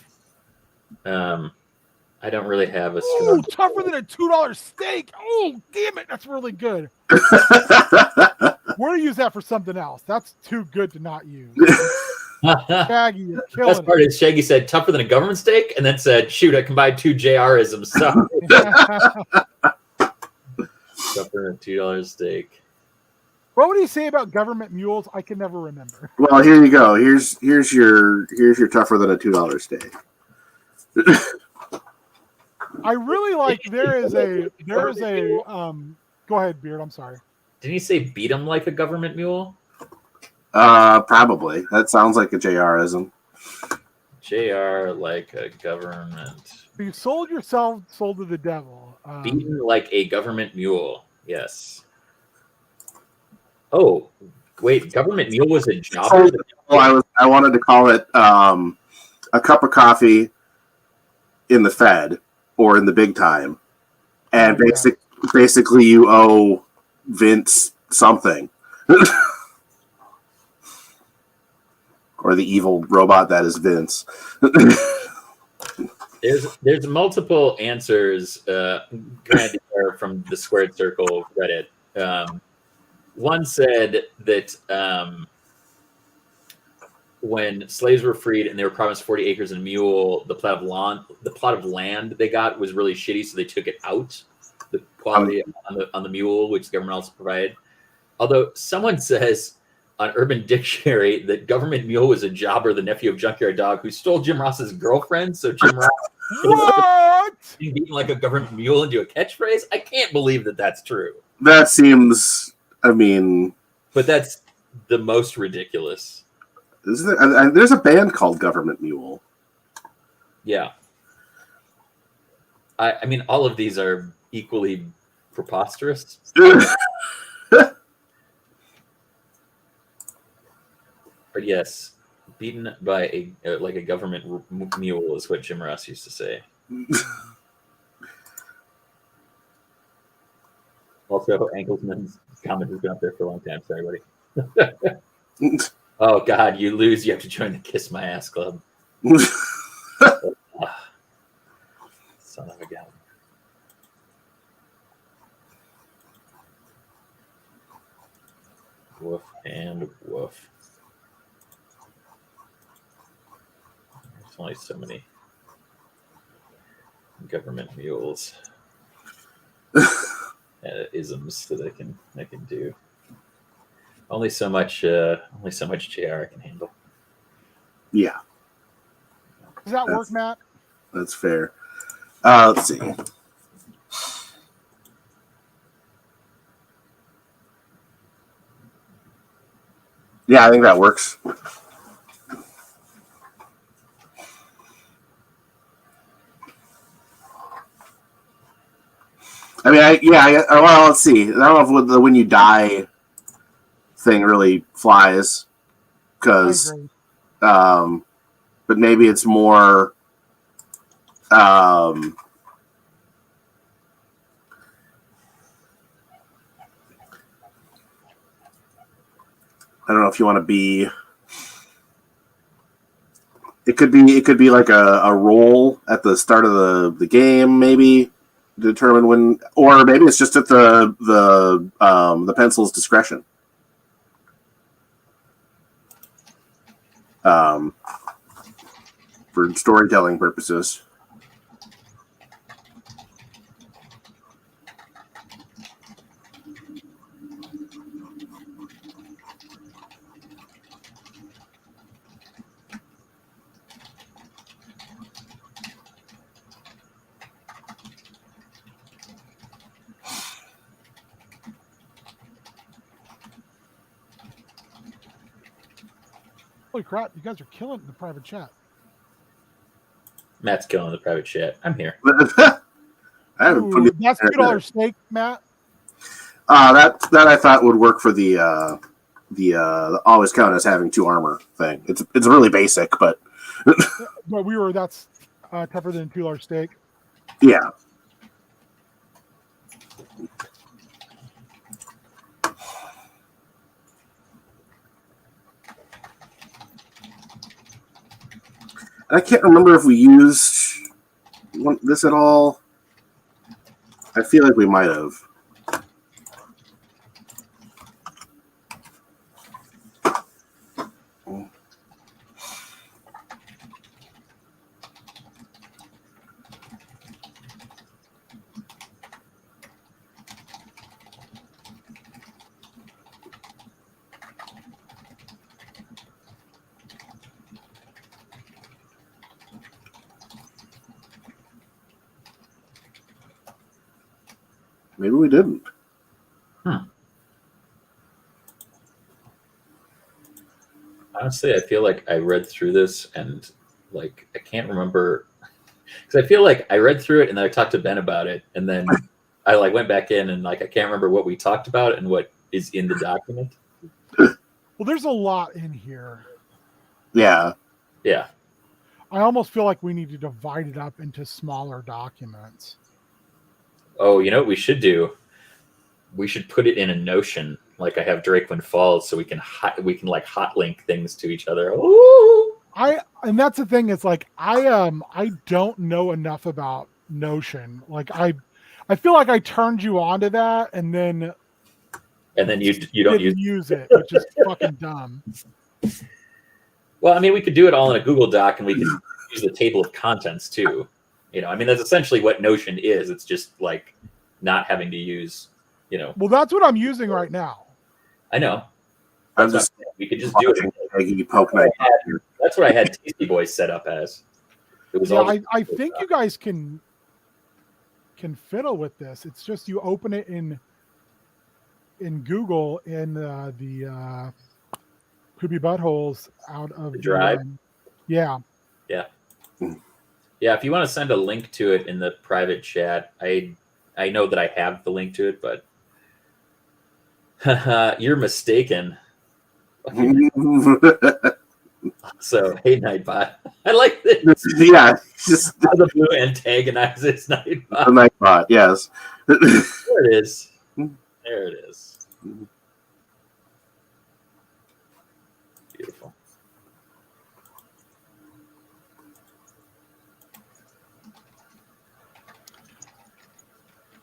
I don't really have a strong. Ooh, tougher than a $2 steak. Oh, damn it, that's really good. We're gonna use that for something else. That's too good to not use. Shaggy, you're killing Best part is Shaggy said tougher than a government steak, and then said, "Shoot, I combined two JR-isms." So tougher than a $2 steak. What would he say about government mules? I can never remember. Well, here you go. Here's your tougher than a $2 steak. I really like there is a go ahead, Beard, I'm sorry. Didn't he say beat him like a government mule? Probably. That sounds like a JR-ism. JR like a government. You sold yourself, sold to the devil. Beaten like a government mule. Yes. Oh, wait. Government mule was a jobber? Well, I wanted to call it a cup of coffee in the Fed or in the big time. And basically you owe Vince something. or the evil robot that is Vince. There's multiple answers. Granted, are from the Squared Circle Reddit. One said that when slaves were freed and they were promised 40 acres and a mule, the plot of land they got was really shitty, so they took it out. The quality on the mule, which the government also provided. Although someone says on Urban Dictionary that government mule was a jobber, the nephew of Junkyard Dog, who stole Jim Ross's girlfriend. So Jim Ross What? being like a government mule into a catchphrase. I can't believe that that's true. That seems, I mean... But that's the most ridiculous. There's a band called Government Mule. Yeah. I mean, all of these are equally preposterous. But yes, beaten by a government mule is what Jim Ross used to say. Also, Ankelsman's comment has been up there for a long time. Sorry, buddy. Oh God, you lose. You have to join the Kiss My Ass Club. Son of a gun. Woof and woof. There's only so many government mules. Isms that I can do. Only so much JR I can handle. Yeah. Does that work, Matt? That's fair. Let's see. Yeah, I think that works. I mean, well, let's see. I don't know if the when you die thing really flies, because, but maybe it's more, I don't know if you want to be. It could be like a roll at the start of the game, maybe. Determine when, or maybe it's just at the pencil's discretion. For storytelling purposes. Holy crap, you guys are killing the private chat. Matt's killing the private chat. I'm here. I haven't put That's $2 steak, Matt. That I thought would work for the always count as having 2 armor thing. It's really basic, but But that's tougher than $2 steak. yeah. I can't remember if we used this at all. I feel like we might have. Maybe we didn't. Honestly, I feel like I read through this and like I can't remember, because I feel like I read through it and then I talked to Ben about it and then I like went back in and like I can't remember what we talked about and what is in the document. Well, there's a lot in here. Yeah. Yeah. I almost feel like we need to divide it up into smaller documents. Oh, you know what we should do? We should put it in a Notion, Like I have Drakewind Falls, so we can like hot link things to each other. Ooh. And that's the thing. It's like I don't know enough about Notion. Like I feel like I turned you on to that, and then you don't use it, which is fucking dumb. Well, I mean, we could do it all in a Google Doc, and we could use the table of contents too. You know, I mean, that's essentially what Notion is. It's just like not having to use, you know. Well, that's what I'm using right now. I know. I'm just we could just do it. That's what I had Tasty Boy set up as. It was all. I think you guys can fiddle with this. It's just you open it in Google in the Poopy Buttholes out of the Drive. Yeah. If you want to send a link to it in the private chat, I know that I have the link to it, but you're mistaken. So, hey, Nightbot. I like this. Yeah. Just the blue antagonizes Nightbot. The Nightbot, yes. There it is. There it is. Beautiful.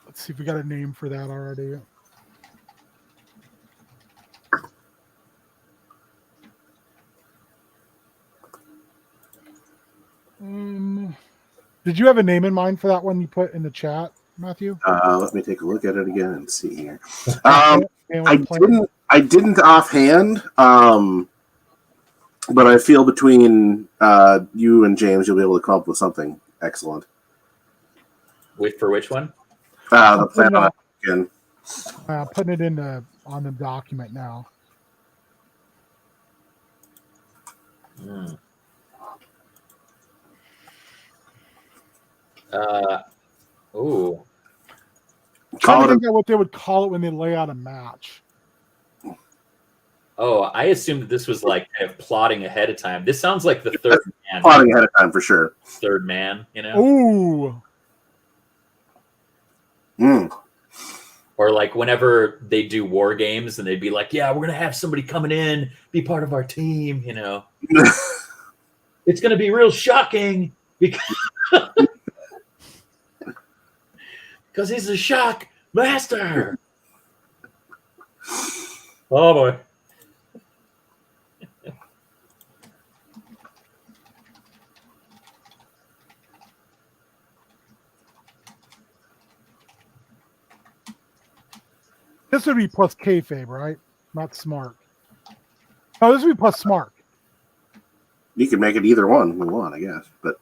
Let's see if we got a name for that already. Did you have a name in mind for that one you put in the chat, Matthew? Let me take a look at it again and see here. I didn't offhand, but I feel between you and James, you'll be able to come up with something excellent. For which one? The plan again. Putting it on the document now. Ooh. Trying to think of what they would call it when they lay out a match. Oh, I assumed that this was like kind of plotting ahead of time. This sounds like the third man. Plotting ahead of time for sure. Third man, you know? Ooh. Or like whenever they do war games and they'd be like, yeah, we're going to have somebody coming in, be part of our team, you know? It's going to be real shocking because he's a shock master. Oh, boy. This would be plus kayfabe, right? Not smart. Oh, this would be plus smart. You can make it either one we want, I guess. But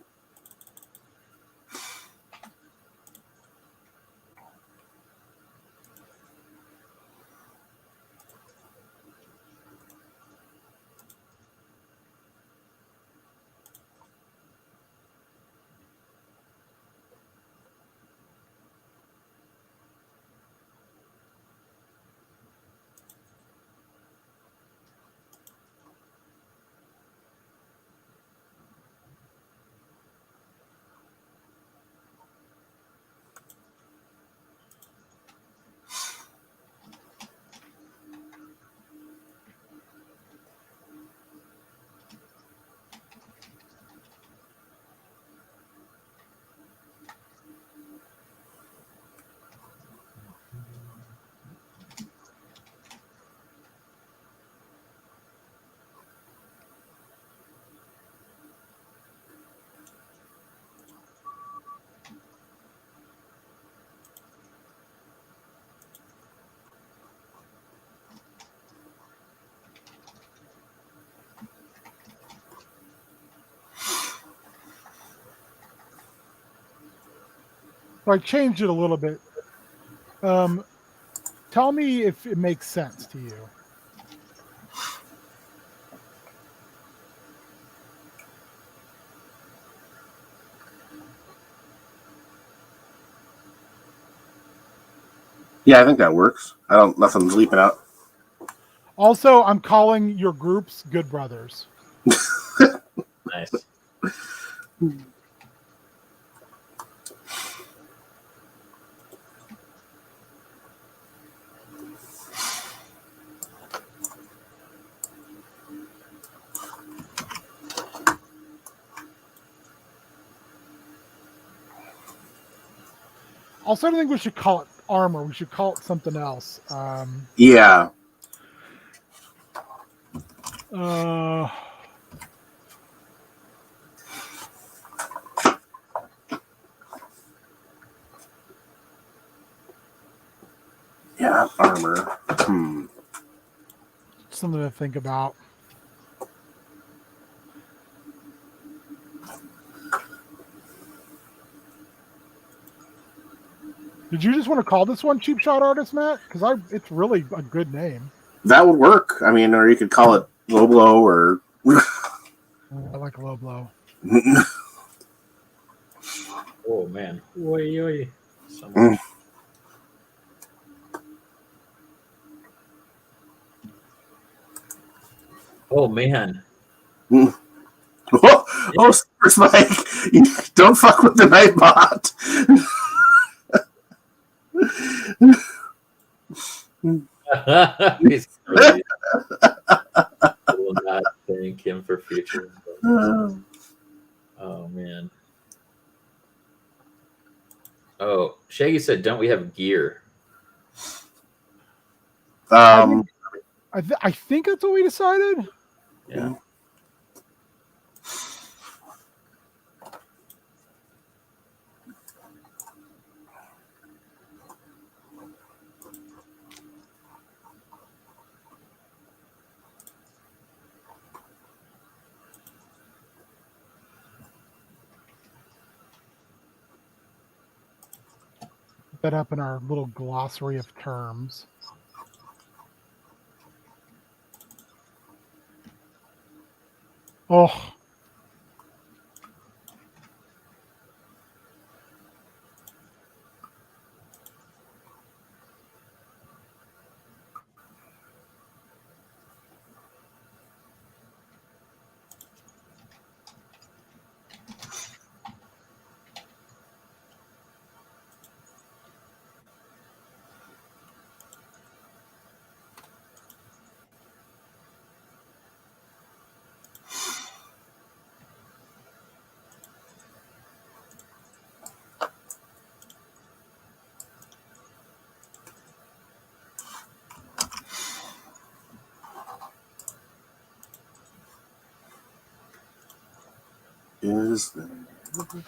So I changed it a little bit. Tell me if it makes sense to you. yeah, I think that works. Nothing's leaping out. Also, I'm calling your groups Good Brothers. Nice. Also, I don't think we should call it armor. We should call it something else. Yeah. Yeah, armor. Something to think about. Did you just want to call this one Cheap Shot Artist, Matt? Because it's really a good name. That would work. I mean, or you could call it low blow or. I like low blow. Oh man. Oi, oi. So much. Oh man. Oh, Super Spike! Don't fuck with the Nightbot. He's crazy. I will not thank him for future. Oh man. Oh, Shaggy said, "Don't we have gear?" I think that's what we decided. Yeah. Put that up in our little glossary of terms. Oh. Is there... Come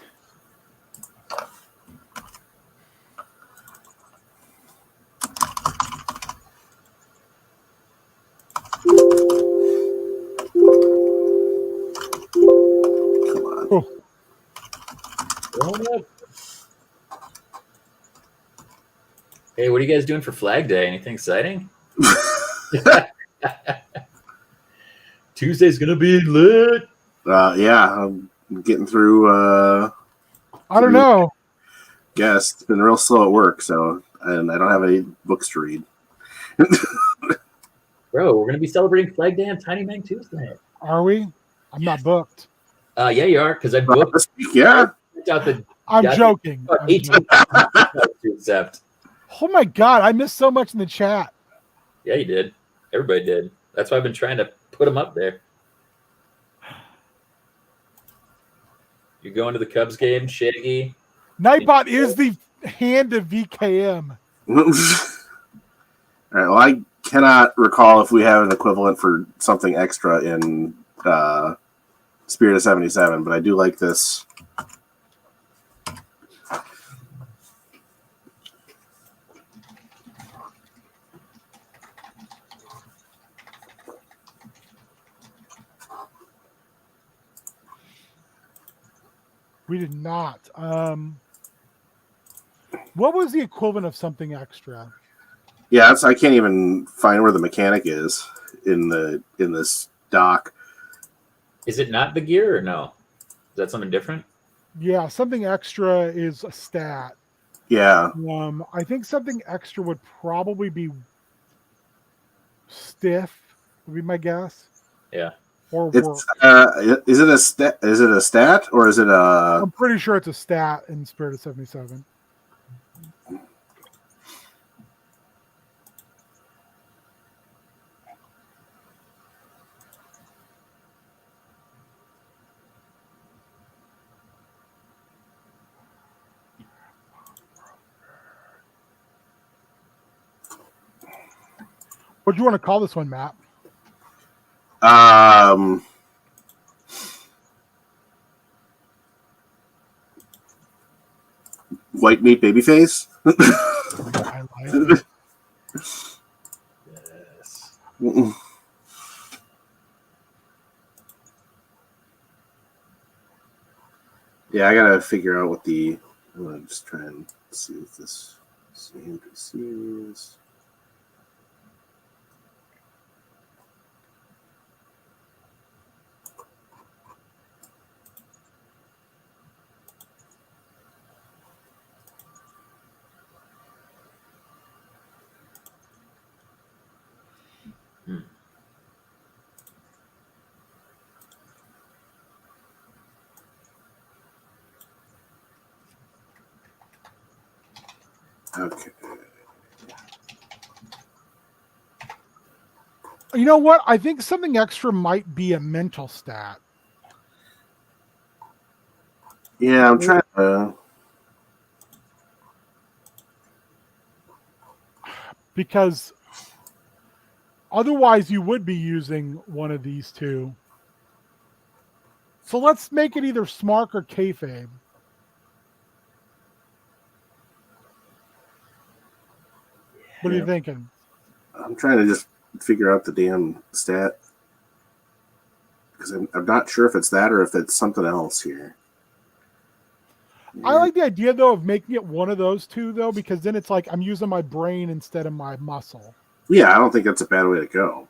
on. Oh. Hey, what are you guys doing for Flag Day? Anything exciting? Tuesday's gonna be lit. Yeah, I'm getting through. I don't know. Guess it's been real slow at work, so and I don't have any books to read. Bro, we're gonna be celebrating Flag Day on Tiny Mang Tuesday. Are we? I'm not booked. Yeah, you are, because I booked This week, yeah. out the. I'm joking. 18 to accept. Oh my god, I missed so much in the chat. Yeah, you did. Everybody did. That's why I've been trying to put them up there. You going to the Cubs game, Shaggy? Nightbot is the hand of VKM. All right. Well, I cannot recall if we have an equivalent for something extra in Spirit of 77, but I do like this. We did not. What was the equivalent of something extra? Yeah, I can't even find where the mechanic is in this doc. Is it not the gear or no? Is that something different? Yeah, something extra is a stat. Yeah. I think something extra would probably be stiff, would be my guess. Yeah. Or It's work. is it a stat? Is it a stat or is it a? I'm pretty sure it's a stat in Spirit of 77. What do you want to call this one, Matt? White meat babyface. I like it. Yes. Yeah, I gotta figure out what the. I'm gonna just try and see if this NPC is. Okay. You know what? I think something extra might be a mental stat. Yeah, I'm trying to. Because otherwise you would be using one of these two. So let's make it either Smark or Kayfabe. What are you thinking? I'm trying to just figure out the damn stat because I'm not sure if it's that or if it's something else here. I like the idea though of making it one of those two though, because then it's like I'm using my brain instead of my muscle. Yeah, I don't think that's a bad way to go.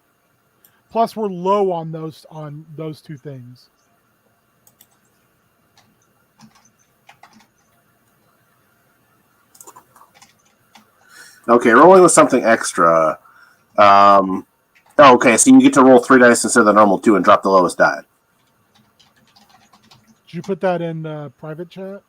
Plus we're low on those two things. Okay, rolling with something extra. Okay, so you get to roll 3 dice instead of the normal 2 and drop the lowest die. Did you put that in private chat?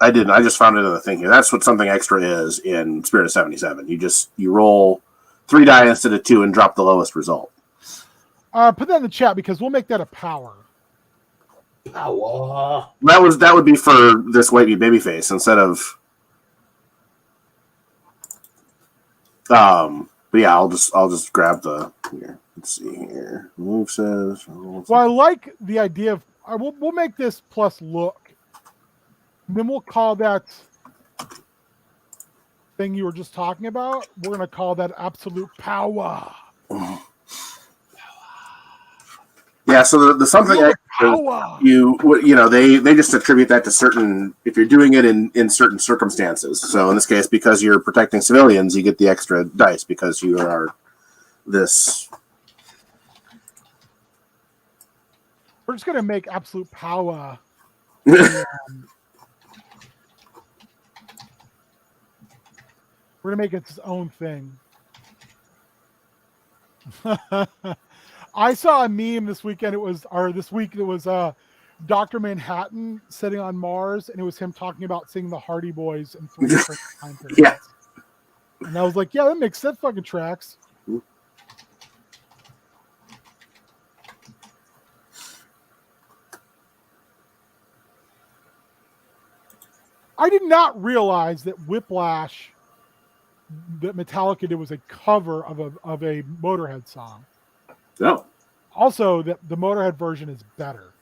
I didn't. I just found it in the thing here. That's what something extra is in Spirit of 77. You roll 3 die instead of 2 and drop the lowest result. Put that in the chat because we'll make that a power. Power. That would be for this white meat babyface instead of. But yeah, I'll just grab the here. Let's see here. Move says. Well, I like the idea of we'll make this plus look. And then we'll call that thing you were just talking about. We're gonna call that absolute power. Yeah, so the something power. they just attribute that to certain if you're doing it in certain circumstances. So in this case, because you're protecting civilians, you get the extra dice because you are this. We're just gonna make absolute power. We're gonna make it its own thing. I saw a meme this weekend. This week it was Dr. Manhattan sitting on Mars, and it was him talking about seeing the Hardy Boys in 3 different time periods. Yeah. And I was like, yeah, that fucking tracks. I did not realize that Whiplash that Metallica did was a cover of a Motorhead song. No. Also, that the Motorhead version is better.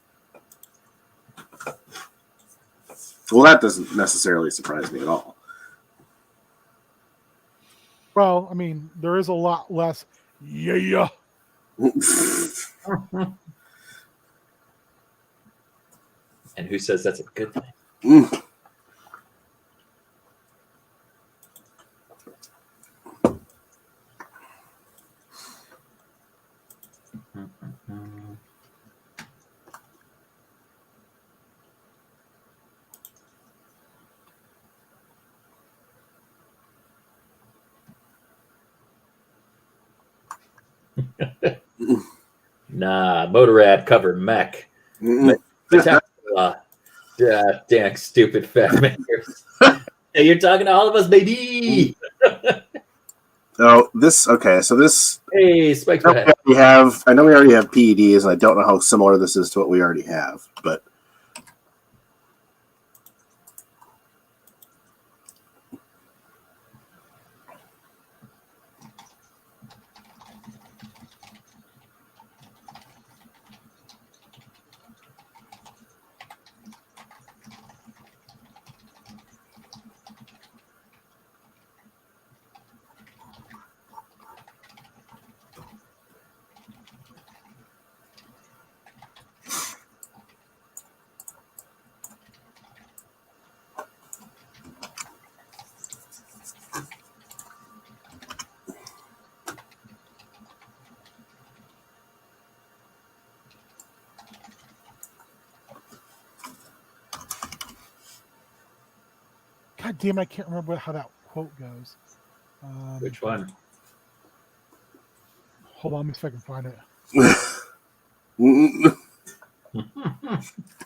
Well, that doesn't necessarily surprise me at all. Well, I mean, there is a lot less yeah. And who says that's a good thing? Nah, Motorrad cover mech. Damn stupid fat man. Hey, you're talking to all of us, baby. Oh, this okay. So this. Hey, Spike's I know we already have PEDs, and I don't know how similar this is to what we already have, but. God damn it, I can't remember how that quote goes. Which one? Hold on, let me see if I can find it.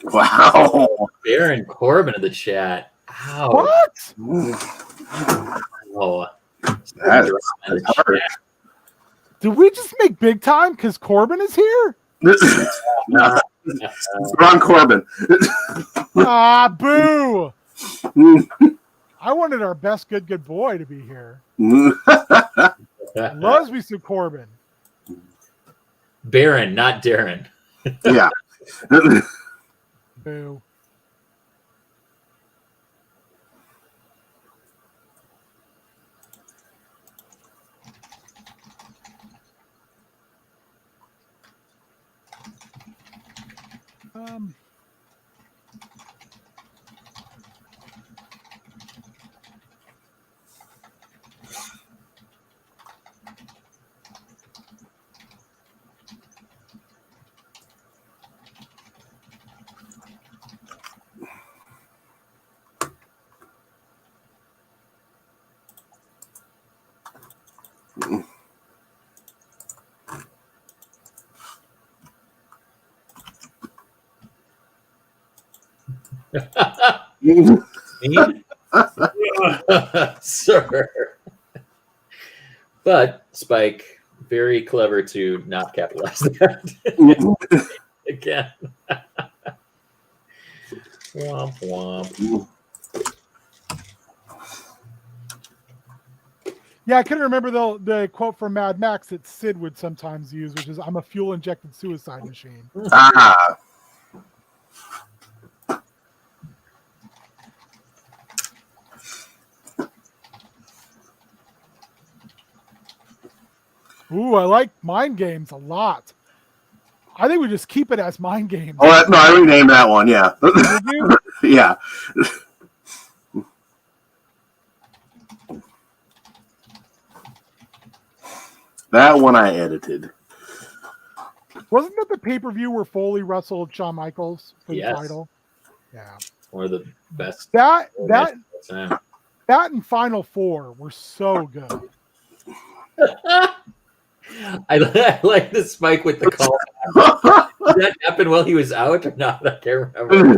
Wow. Baron Corbin in the chat. Ouch. What? Oh, That's hard. Did we just make big time because Corbin is here? No, it's Ron Corbin. Ah, boo! I wanted our best good boy to be here. Loves me some Corbin. Baron, not Darren. Yeah. Boo. Sir. But Spike, very clever to not capitalize that again. Womp womp. Yeah, I couldn't remember the quote from Mad Max that Sid would sometimes use, which is, "I'm a fuel-injected suicide machine." Ah. Ooh, I like mind games a lot. I think we just keep it as mind games. Oh, no, I renamed that one. Yeah. Did you? Yeah. That one I edited. Wasn't that the pay-per-view where Foley wrestled Shawn Michaels for the title? Yeah. One of the best. That time. That and Final Four were so good. I like the Spike with the call. Did that happen while he was out or not? I can't remember.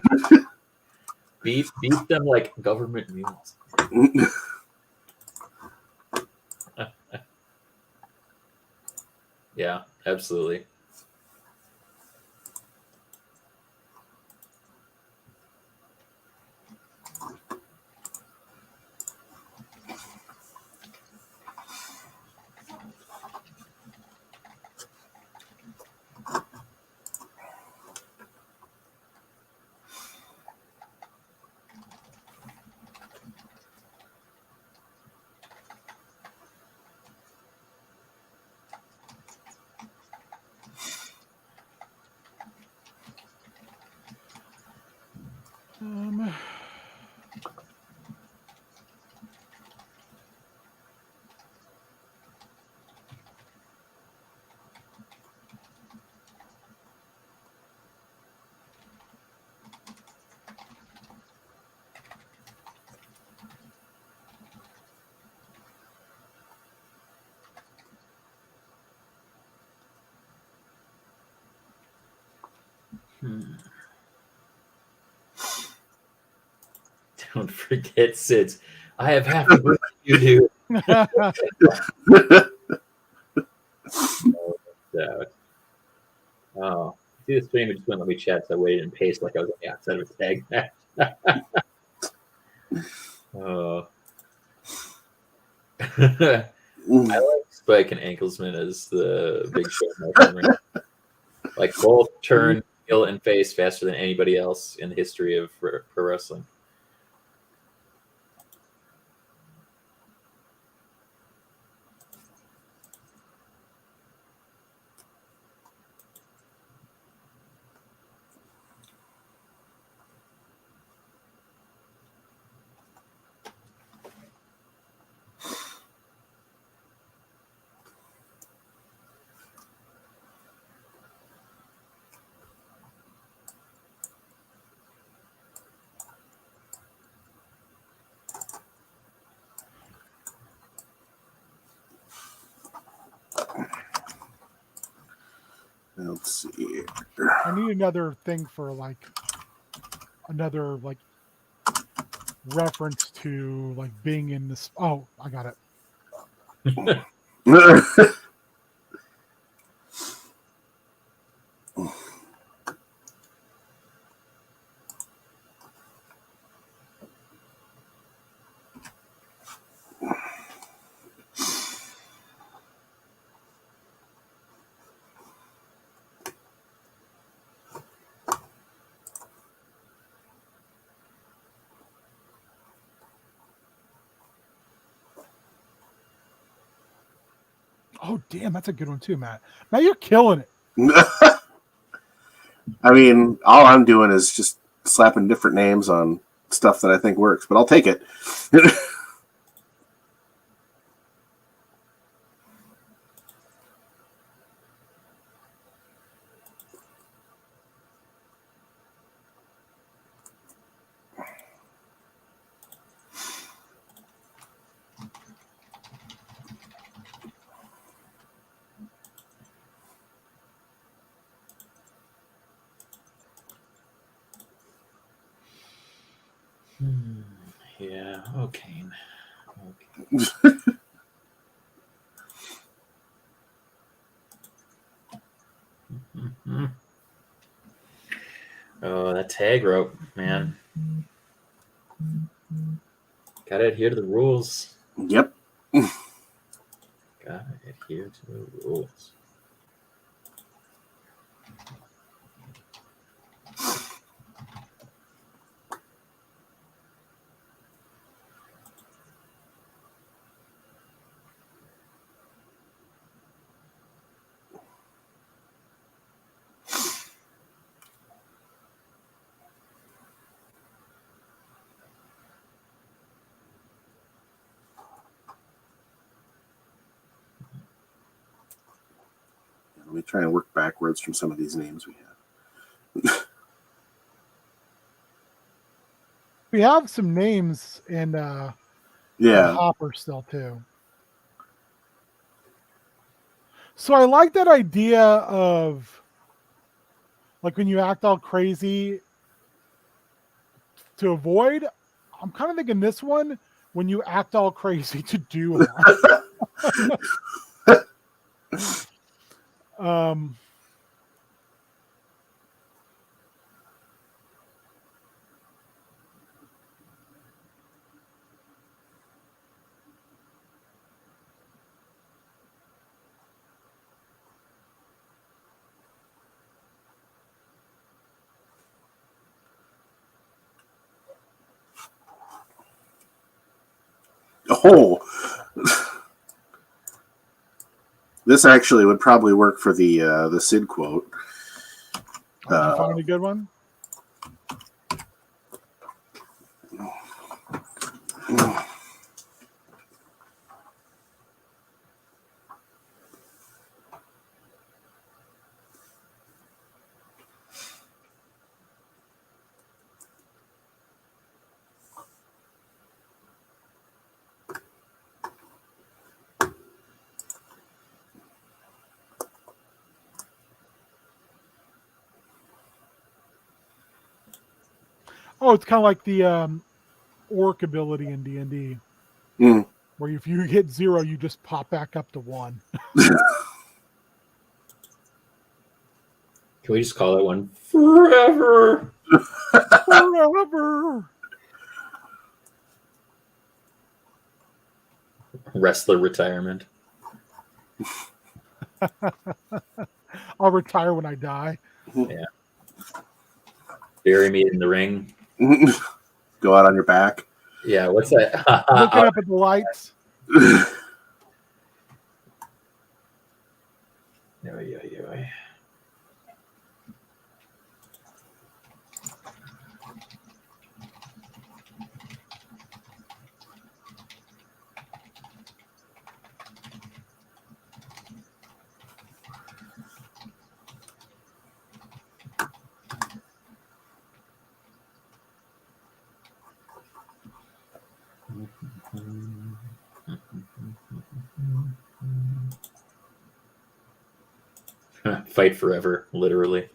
Beat them like government mules. Yeah, absolutely. Don't forget, Sids. I have half the work you do. Oh, see the stream, it just wouldn't let me chat, so I waited and paced like I was on the outside of a tag match. Oh. I like Spike and Anklesman as the Big Show. Like both turn heel and face faster than anybody else in the history of pro wrestling. Let's see. I need another thing for like another like reference to like being in this. Oh, I got it. Oh, damn, that's a good one too, Matt. Matt, you're killing it. I mean, all I'm doing is just slapping different names on stuff that I think works, but I'll take it. Yeah. Okay. Oh, that tag rope, man. Gotta adhere to the rules. Yep. Gotta adhere to the rules. Let me try and work backwards from some of these names we have. We have some names in Yeah. Hopper still too. So I like that idea of like when you act all crazy to avoid. I'm kind of thinking this one when you act all crazy to do a lot. Oh. This actually would probably work for the Sid quote. Did you find a good one? Oh, it's kind of like the orc ability in D&D, where if you hit 0, you just pop back up to 1. Can we just call that one forever? Forever. Wrestler retirement. I'll retire when I die. Yeah. Bury me in the ring. Go out on your back. Yeah, what's that? Looking up at the lights. Yeah. fight forever, literally.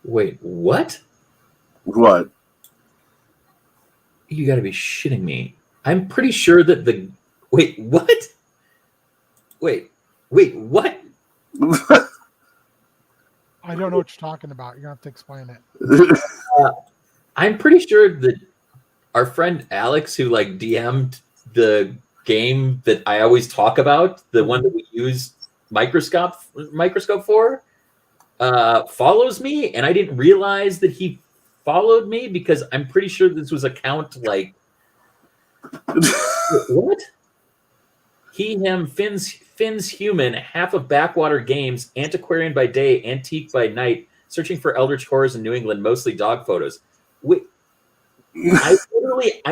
Wait, what? What? You got to be shitting me. I'm pretty sure that the... Wait, what? Wait, what? I don't know what you're talking about. You're going to have to explain it. I'm pretty sure that our friend Alex, who like DM'd the game that I always talk about, the one that we use microscope for, follows me, and I didn't realize that he followed me because I'm pretty sure this was account like what? He, him, Finn's human, half of Backwater Games, antiquarian by day, antique by night, searching for eldritch horrors in New England, mostly dog photos. Wait, I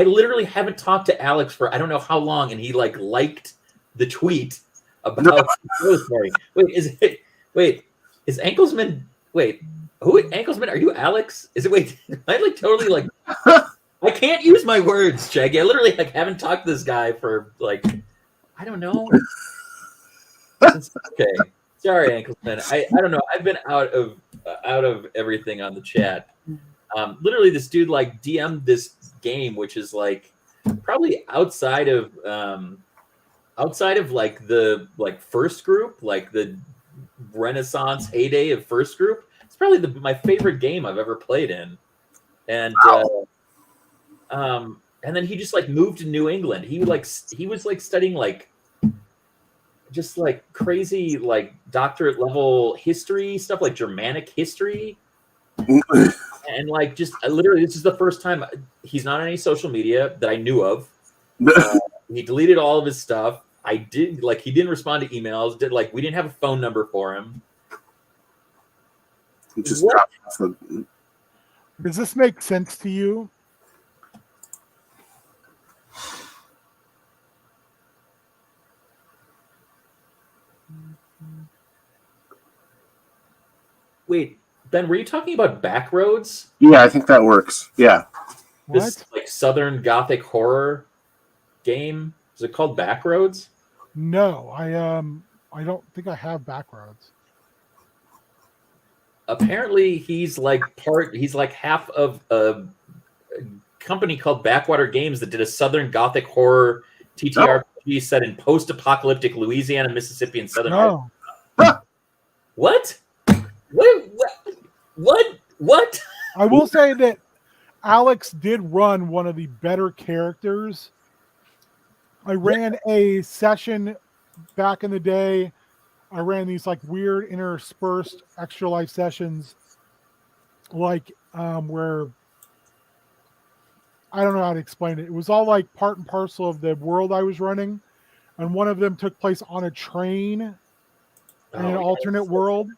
literally haven't talked to Alex for I don't know how long, and he liked the tweet about this morning. Wait, is Anklesman? Wait, who Anklesman? Are you Alex? Is it? Wait, I totally I can't use my words, Shaggy. I literally haven't talked to this guy for I don't know. Okay, sorry, Anklesman. I don't know. I've been out of everything on the chat. Literally, this dude DM'd this game, which is probably outside of the first group, the Renaissance heyday of first group. It's probably my favorite game I've ever played in, and and then he just moved to New England. He was studying just crazy doctorate level history stuff, Germanic history. And just literally, this is the first time he's not on any social media that I knew of. He deleted all of his stuff. He didn't respond to emails. We didn't have a phone number for him. Just Does this make sense to you? Wait, Ben, were you talking about Backroads? Yeah, I think that works. Yeah. This Southern Gothic horror game. Is it called Backroads? No, I don't think I have Backroads. Apparently, he's half of a company called Backwater Games that did a Southern Gothic horror TTRPG set in post-apocalyptic Louisiana, Mississippi, and Southern Arkansas. What? What? I will say that Alex did run one of the better characters. I ran a session back in the day. I ran these weird interspersed extra life sessions, where I don't know how to explain it. It was all part and parcel of the world I was running, and one of them took place on a train in an alternate world.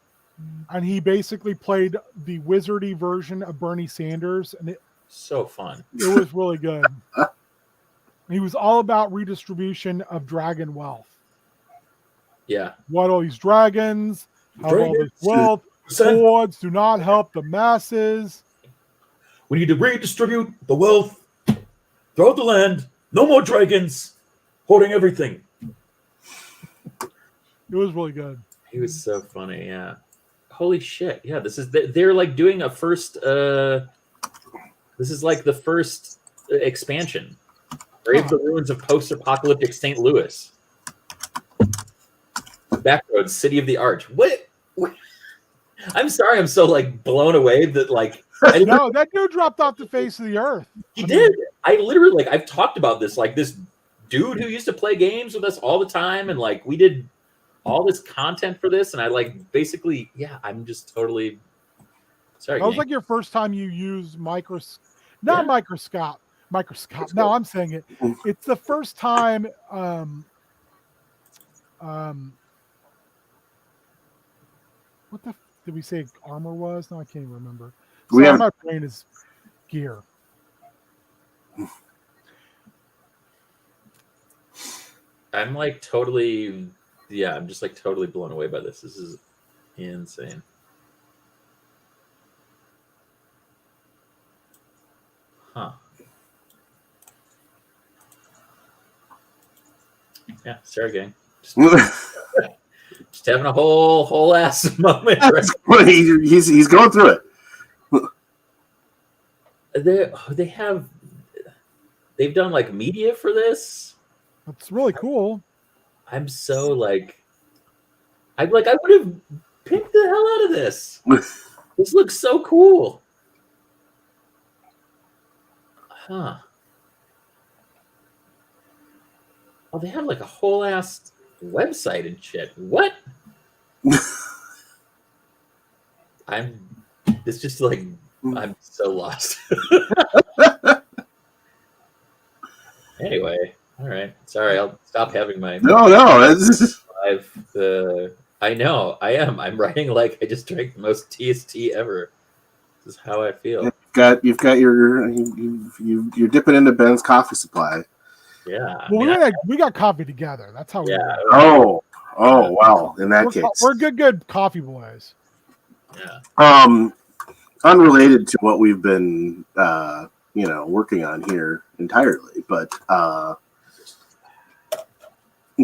And he basically played the wizardy version of Bernie Sanders, and so fun. It was really good. He was all about redistribution of dragon wealth. Yeah. What all these dragons have all this wealth. Hordes do not help the masses. We need to redistribute the wealth throughout the land. No more dragons hoarding everything. It was really good. He was so funny, yeah. Holy shit! Yeah, they're doing a first. This is the first expansion. Brave the ruins of post-apocalyptic St. Louis. Backroads, City of the Arch. What? I'm sorry, I'm so blown away that no, that dude dropped off the face of the earth. He did. I literally I've talked about this this dude who used to play games with us all the time, and we did all this content for this, and I basically, I'm just totally sorry. That was your first time you used microscope, Microscopic. No, I'm saying it. It's the first time. What the did we say armor was? No, I can't even remember. Sorry, my brain is gear. I'm like totally, yeah, I'm just like totally blown away by this. This is insane. Huh. Yeah, Sarah gang. Just having a whole ass moment. Right? He's going through it. They've done like media for this. That's really cool. I'm so like, I would have picked the hell out of this. This looks so cool. Huh. Oh, they have like a whole ass website and shit. What? It's just like, I'm so lost. Anyway, all right. Sorry, I'll stop having my. No. I know, I am. I'm writing like I just drank the most TST ever. This is how I feel. You're dipping into Ben's coffee supply. Yeah. Well, we got coffee together. That's how we do it. Oh, well, in that case. We're good coffee boys. Yeah. Unrelated to what we've been working on here entirely, but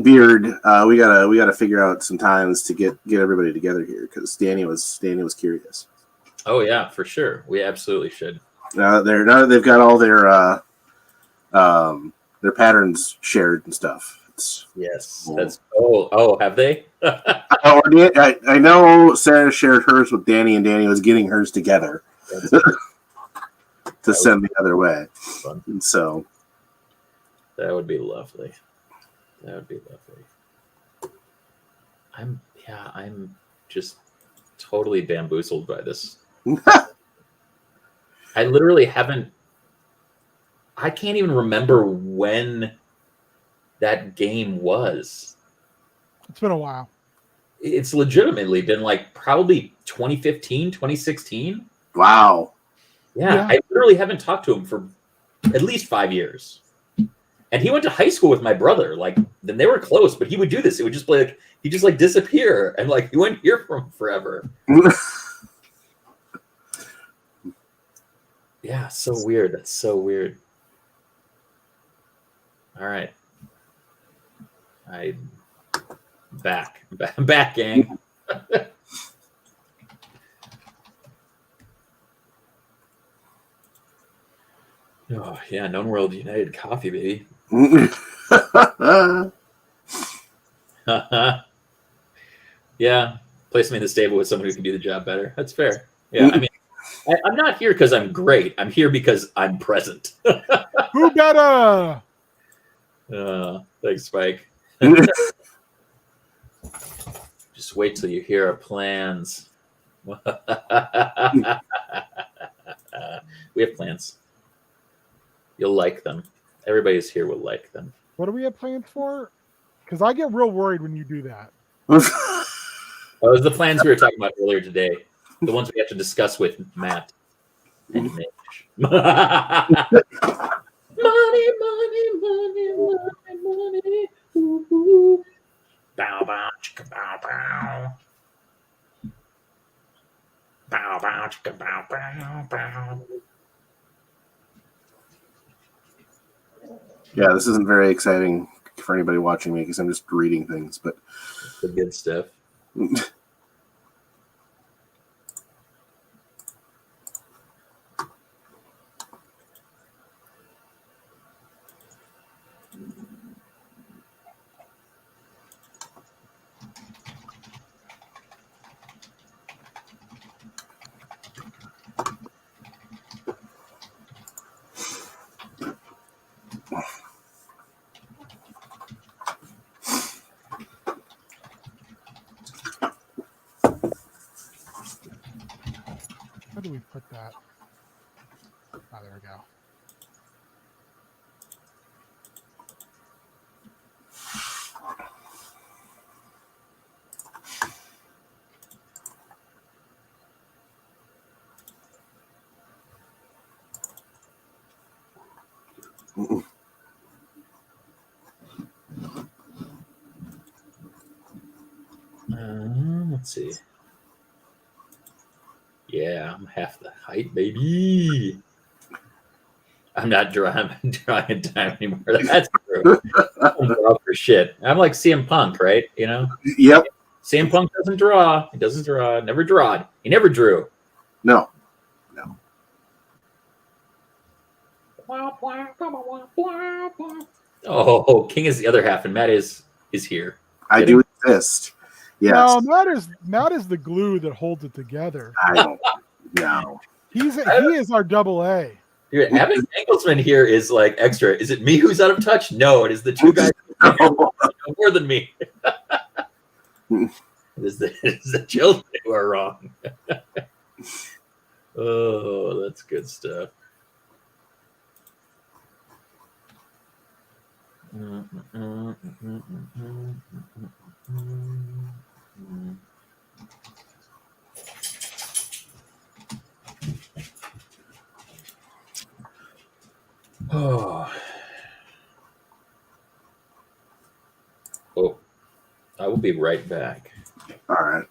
Beard, we gotta figure out some times to get everybody together here because Danny was curious. Oh yeah, for sure. We absolutely should. Now that they've got all their patterns shared and stuff. Yes, cool. That's have they? I know Sarah shared hers with Danny, and Danny was getting hers together to send the other way. Fun. And so that would be lovely. I'm just totally bamboozled by this. I literally I can't even remember when that game was. It's been a while. It's legitimately been like probably 2015, 2016. Wow. Yeah, I literally haven't talked to him for at least 5 years. And he went to high school with my brother. Like, then they were close, but he would do this. It would just be like, he'd just like disappear. And like, you wouldn't hear from him forever. Yeah, so weird. That's so weird. All right. I'm back, gang. Oh yeah, Known World United coffee, baby. Yeah, place me in the stable with someone who can do the job better. That's fair. Yeah, I mean, I'm not here because I'm great. I'm here because I'm present. Who better? Thanks, Spike. Just wait till you hear our plans. We have plans. You'll like them. Everybody's here will like them. What do we have plans for? Because I get real worried when you do that. Those are the plans we were talking about earlier today. The ones we have to discuss with Matt and Mitch. Money. Ooh, ooh. Bow, bow, chicka, bow, bow. Bow, bow, chicka, bow, bow, bow. Yeah, this isn't very exciting for anybody watching me because I'm just reading things, but The good stuff. Where do we put that? Oh, there we go. Let's see. Yeah, I'm half the height, baby. I'm not drawing time anymore. That's true. I don't draw for shit. I'm like CM Punk, right? You know? Yep. CM Punk doesn't draw. He doesn't draw. Never drawed. He never drew. No. Oh, King is the other half, and Matt is here. I do exist. Yes. No, Matt is the glue that holds it together. I don't know. He is our double A. Dude, having Anglesman here is like extra. Is it me who's out of touch? No, it is the two guys who know more than me. It is the children who are wrong. Oh, that's good stuff. Oh, I will be right back. All right.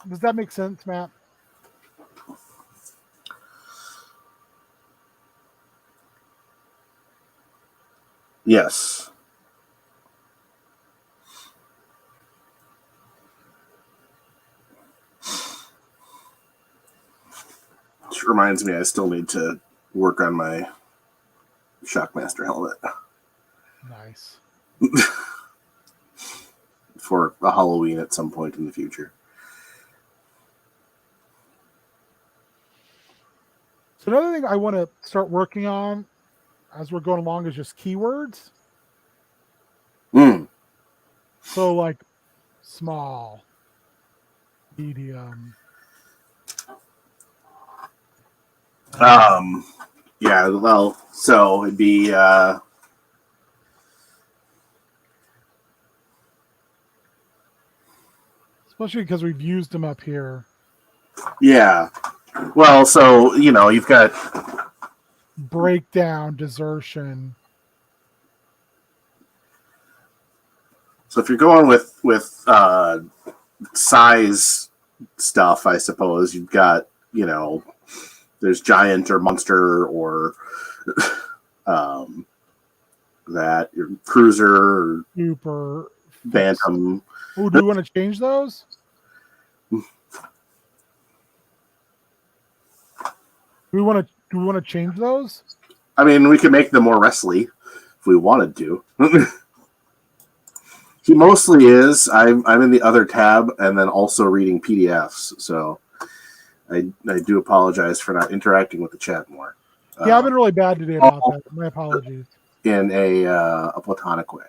Does that make sense, Matt? Yes. Which reminds me, I still need to work on my Shockmaster helmet Nice. for a Halloween at some point in the future. So another thing I want to start working on as we're going along is just keywords. So like small, medium. Yeah, well, so it'd be Especially because we've used them up here. yeah. Well, so you've got Breakdown, desertion. so if you're going with size stuff, I suppose you've got there's giant or monster or that your cruiser or Super. bantam. Oh, do we want to change those? Do we want to change those? I mean, we could make them more wrestly if we wanted to. He mostly is. I'm in the other tab and then also reading PDFs. So I do apologize for not interacting with the chat more. Yeah, I've been really bad today about that. My apologies. In a platonic way.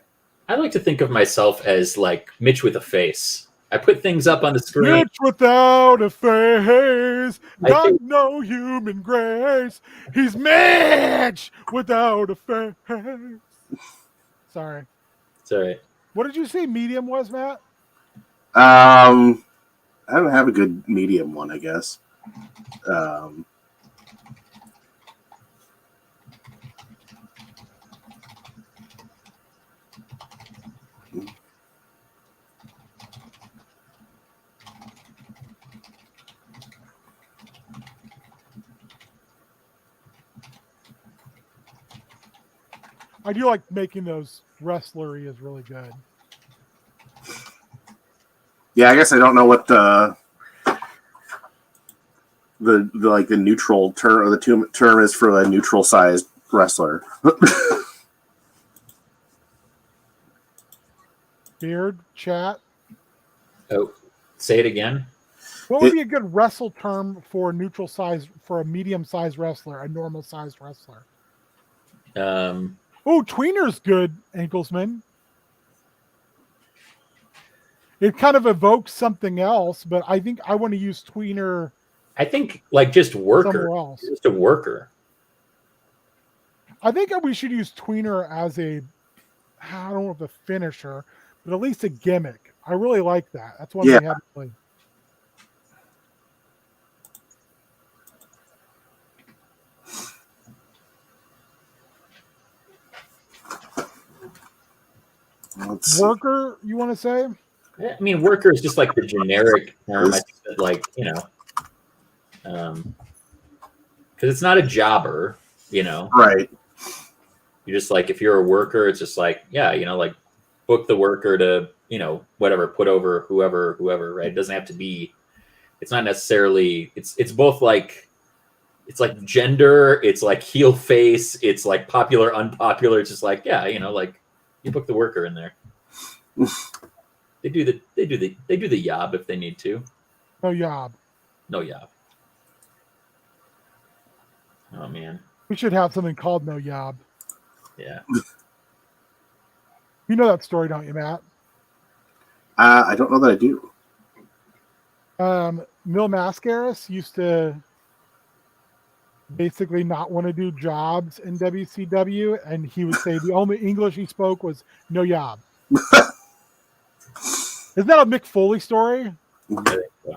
I like to think of myself as like Mitch with a face. I put things up on the screen. Mitch without a face, got no human grace. He's Mitch without a face. Sorry. Sorry. What did you say medium was, Matt? I don't have a good medium one, I guess. I do like making those wrestlery is really good. Yeah, I guess I don't know what the neutral term or the term is for a neutral sized wrestler. Beard, chat. Oh, say it again. What would be a good wrestle term for a neutral size, for a medium sized wrestler, a normal sized wrestler? Oh, tweener's good, Anklesman. It kind of evokes something else, but I think I want to use tweener. I think like just worker. Somewhere else. Just a worker. I think we should use tweener as a, I don't know if a finisher, but at least a gimmick. I really like that. That's one we haven't played. Worker, you want to say? I mean, worker is just like the generic term. I think that, like, because it's not a jobber, Right. You're just like, if you're a worker, it's just like, yeah, like book the worker to, whatever, put over whoever, right? It doesn't have to be. It's not necessarily. It's both like. It's like gender. It's like heel face. It's like popular, unpopular. It's just like, yeah, like you book the worker in there. They do the yob if they need to. No yob. No yob. Oh man. We should have something called no yob. Yeah. You know that story, don't you, Matt? I don't know that I do. Mil Mascaris used to basically not want to do jobs in WCW, and he would say the only English he spoke was no yob. Isn't that a Mick Foley story? Yeah.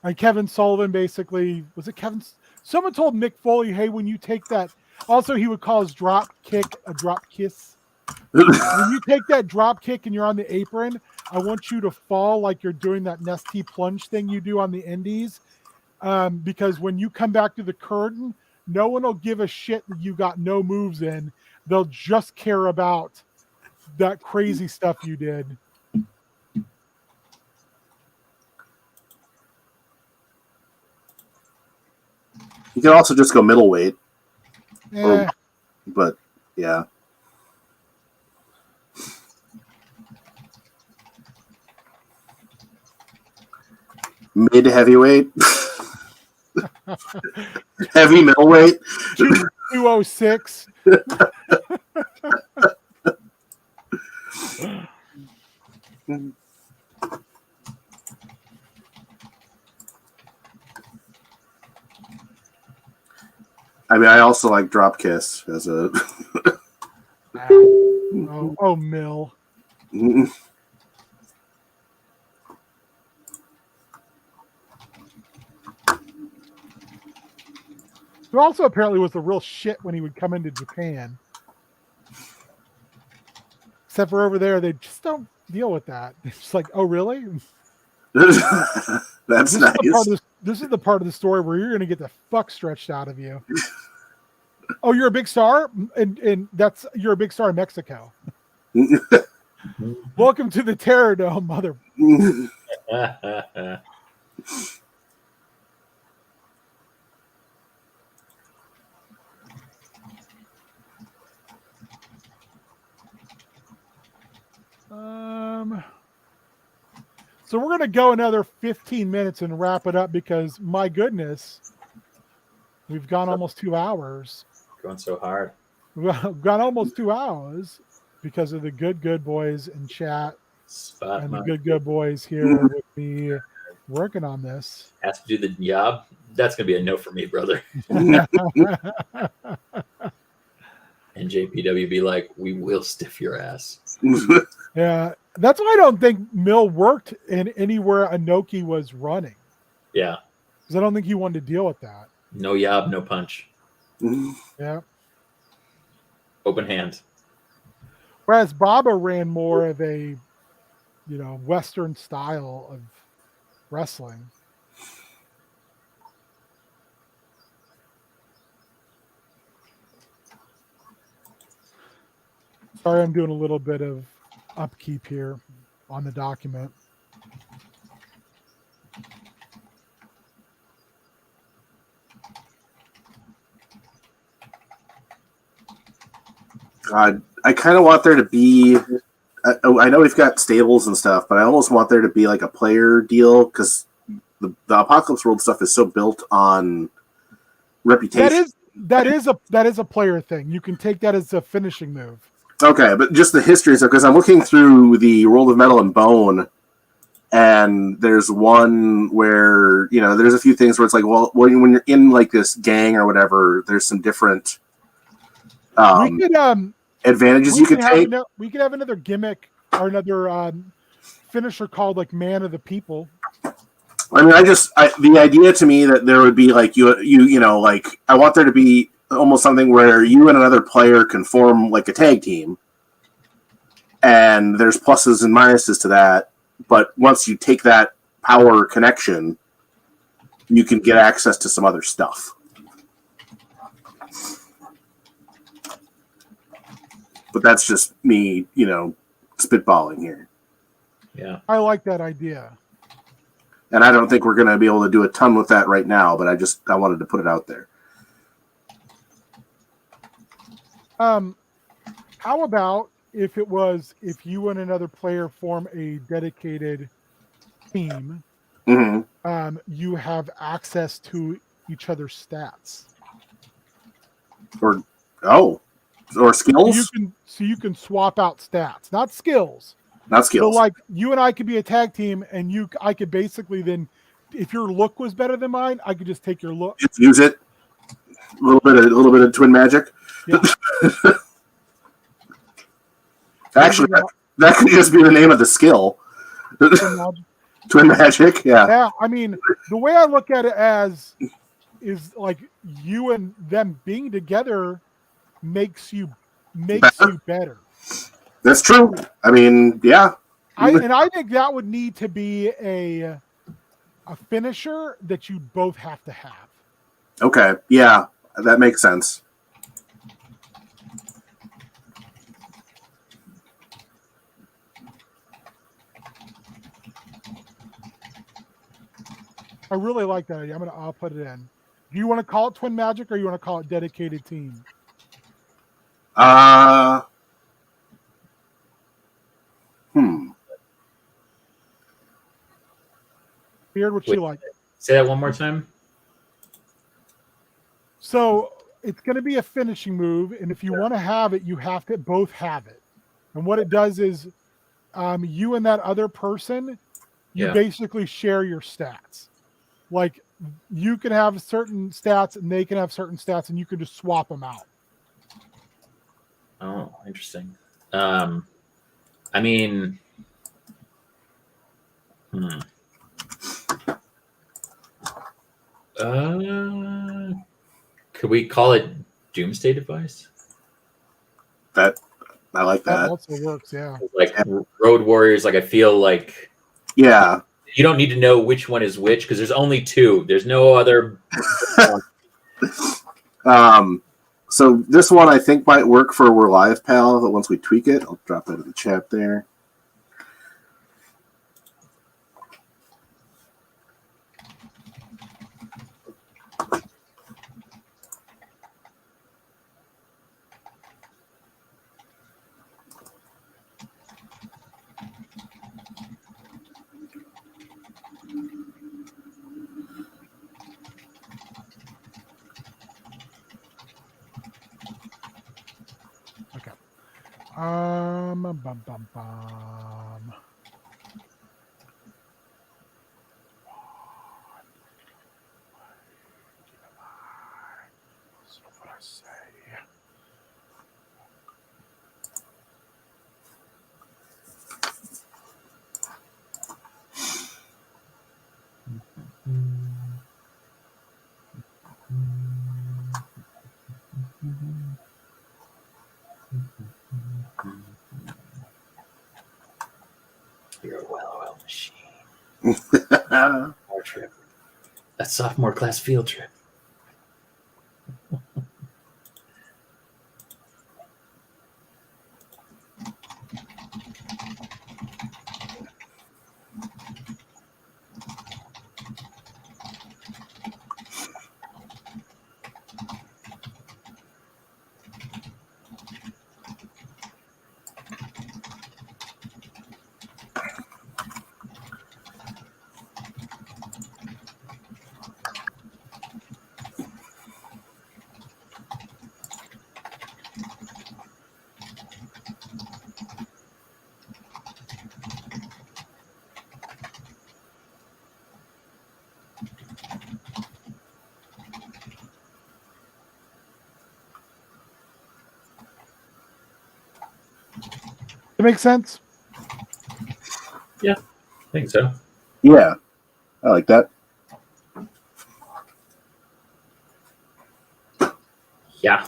And Kevin Sullivan basically, was it Kevin? Someone told Mick Foley, hey, when you take that, also he would call his drop kick a drop kiss. When you take that drop kick and you're on the apron, I want you to fall like you're doing that Nestea plunge thing you do on the indies. Because when you come back to the curtain, no one will give a shit that you got no moves in. They'll just care about that crazy stuff you did. You can also just go middleweight. Eh. But yeah. Mid heavyweight. Heavy middleweight. 206. I mean, I also like drop kiss as a. oh, Mill. Who also apparently was the real shit when he would come into Japan. Except for over there, they just don't deal with that. It's just like, oh, really? That's nice. This is the part of the story where you're going to get the fuck stretched out of you. Oh, you're a big star? And you're a big star in Mexico. Welcome to the Terror Dome, mother. So we're going to go another 15 minutes and wrap it up because, my goodness, we've gone almost 2 hours. Going so hard. We've gone almost 2 hours because of the good boys in chat and the good boys here with me working on this. Has to do the job. That's going to be a no for me, brother. And JPW be like, we will stiff your ass. Yeah, that's why I don't think Mill worked in anywhere Inoki was running. Yeah. Because I don't think he wanted to deal with that. No yob, no punch. Yeah. Open hand. Whereas Baba ran more of a, Western style of wrestling. Sorry, I'm doing a little bit of upkeep here on the document. God, I kind of want there to be. I know we've got stables and stuff, but I almost want there to be like a player deal because the Apocalypse World stuff is so built on reputation. That is a player thing. You can take that as a finishing move. Okay, but just the history stuff, because I'm looking through the World of Metal and Bone, and there's one where, there's a few things where it's like, well, when you're in like this gang or whatever, there's some different advantages you could take. We could have another gimmick or another finisher called like Man of the People. I mean, the idea to me that there would be like like I want there to be almost something where you and another player can form like a tag team, and there's pluses and minuses to that. But once you take that power connection, you can get access to some other stuff. But that's just me, spitballing here. Yeah. I like that idea. And I don't think we're going to be able to do a ton with that right now, but I wanted to put it out there. How about if you and another player form a dedicated team, Mm-hmm. You have access to each other's stats. Or skills? So you can swap out stats, not skills. Not So skills. like you and I could be a tag team, and I could basically then, if your look was better than mine, I could just take your look. Just use it. A little bit of twin magic. Yeah. Actually, that could just be the name of the skill. Twin magic, yeah. Yeah, I mean, the way I look at it is like you and them being together makes you better. That's true. I mean, yeah. I think that would need to be a finisher that you both have to have. Okay, yeah, that makes sense. I really like that idea. I'll put it in. Do you want to call it twin magic, or you want to call it dedicated team? Beard, what you like? Say that one more time. So it's going to be a finishing move, and if you want to have it, you have to both have it. And what it does is, you and that other person, you basically share your stats. Like you can have certain stats, and they can have certain stats, and you can just swap them out. Oh, interesting. I mean, could we call it Doomsday Device? I like that. That also works, yeah. Like Road Warriors, like I feel like you don't need to know which one is which because there's only two. There's no other. So this one I think might work for We're Live, pal. But once we tweak it, I'll drop that in the chat there. Okay. Bum, bum, bum. What I say? You're a well-oiled machine. Our trip. That sophomore class field trip. That makes sense? Yeah, I think so. Yeah, I like that. Yeah.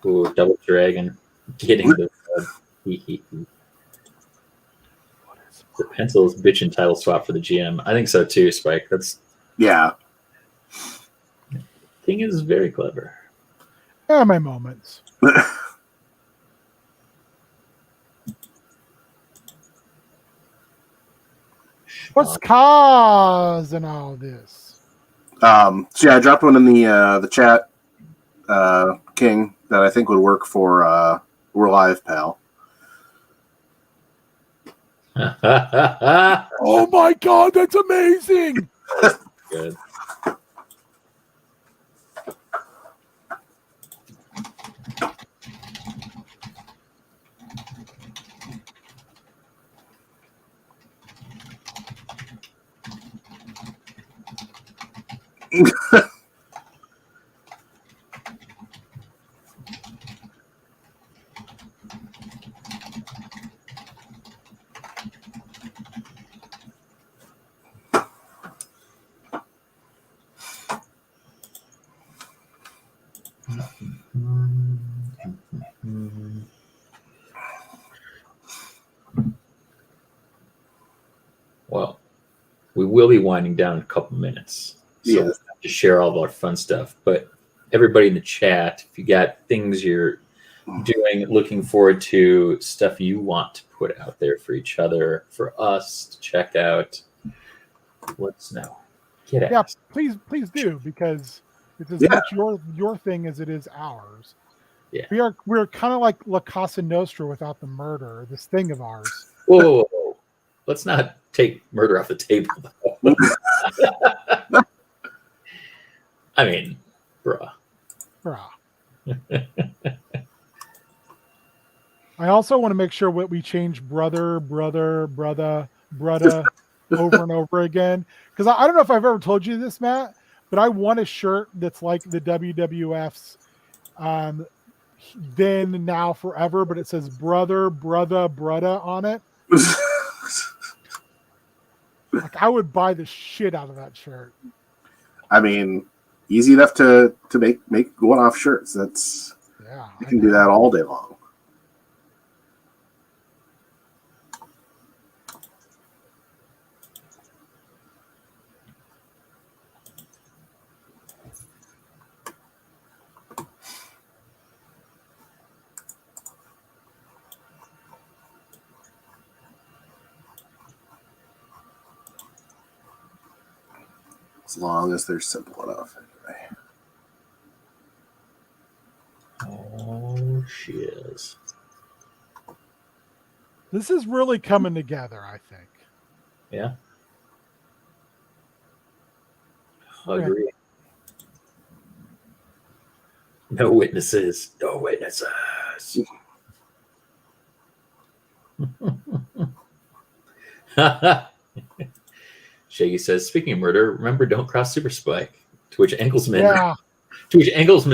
Ooh, double dragon. Getting the The pencil's bitchin' title swap for the GM. I think so too, Spike. Yeah. King is very clever. Yeah, my moments. What's causing all this? So yeah, I dropped one in the chat, King, that I think would work for We're Live, pal. Oh my god, that's amazing! Good. Well, we will be winding down in a couple minutes. So we'll have to share all of our fun stuff. But everybody in the chat, if you got things you're doing, looking forward to, stuff you want to put out there for each other, for us to check out, let us know. Get at us. Please do, because it's as much your thing as it is ours. Yeah. We're kind of like La Casa Nostra without the murder, this thing of ours. Whoa. Let's not take murder off the table, though. I mean, bruh. I also want to make sure we change brother over and over again. Because I don't know if I've ever told you this, Matt, but I want a shirt that's like the WWF's then, now, forever, but it says brother on it. Like, I would buy the shit out of that shirt. I mean, easy enough to make one-off shirts. You can do that all day long. As long as they're simple enough, anyway. Oh, shiz. This is really coming together, I think. Yeah. I agree. No witnesses. No witnesses. Shaggy says, speaking of murder, remember, don't cross Super Spike. To which Engelsman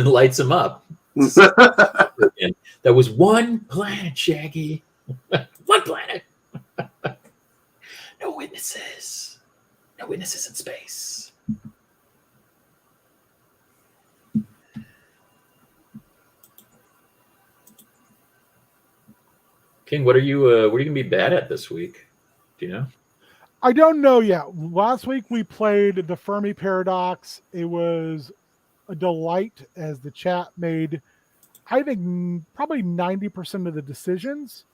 lights him up. That was one planet, Shaggy. One planet. No witnesses. No witnesses in space. King, what are you gonna be bad at this week? Do you know? I don't know yet. Last week we played the Fermi Paradox. It was a delight, as the chat made, I think, probably 90% of the decisions,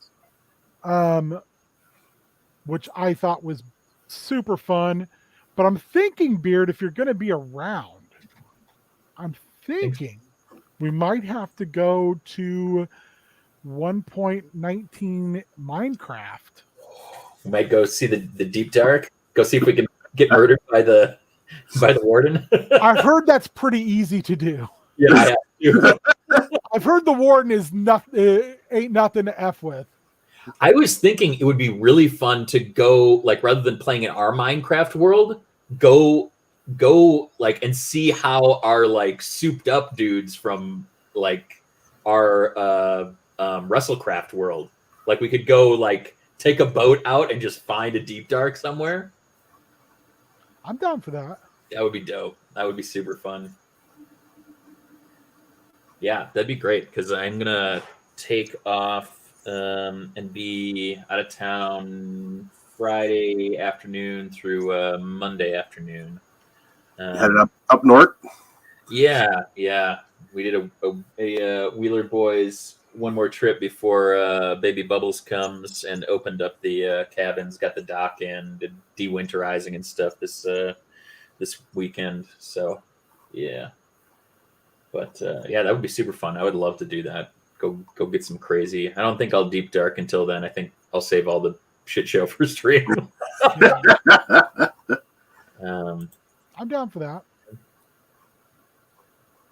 which I thought was super fun. But I'm thinking, Beard, if you're going to be around, I'm thinking we might have to go to 1.19 Minecraft. We might go see the Deep Dark. Go see if we can get murdered by the warden. I've heard that's pretty easy to do. Yeah, I've heard the warden is ain't nothing to F with. I was thinking it would be really fun to go, like, rather than playing in our Minecraft world, go like and see how our like souped up dudes from like our WrestleCraft world, like we could go like take a boat out and just find a Deep Dark somewhere. I'm down for that. That would be dope. That would be super fun. Yeah, that'd be great, because I'm gonna take off and be out of town Friday afternoon through Monday afternoon. Headed up north. Yeah. We did a Wheeler Boys one more trip before Baby Bubbles comes and opened up the cabins, got the dock in, did de-winterizing and stuff this weekend. So yeah, but yeah, that would be super fun. I would love to do that. Go get some crazy. I don't think I'll deep dark until then. I think I'll save all the shit show for stream. I'm down for that.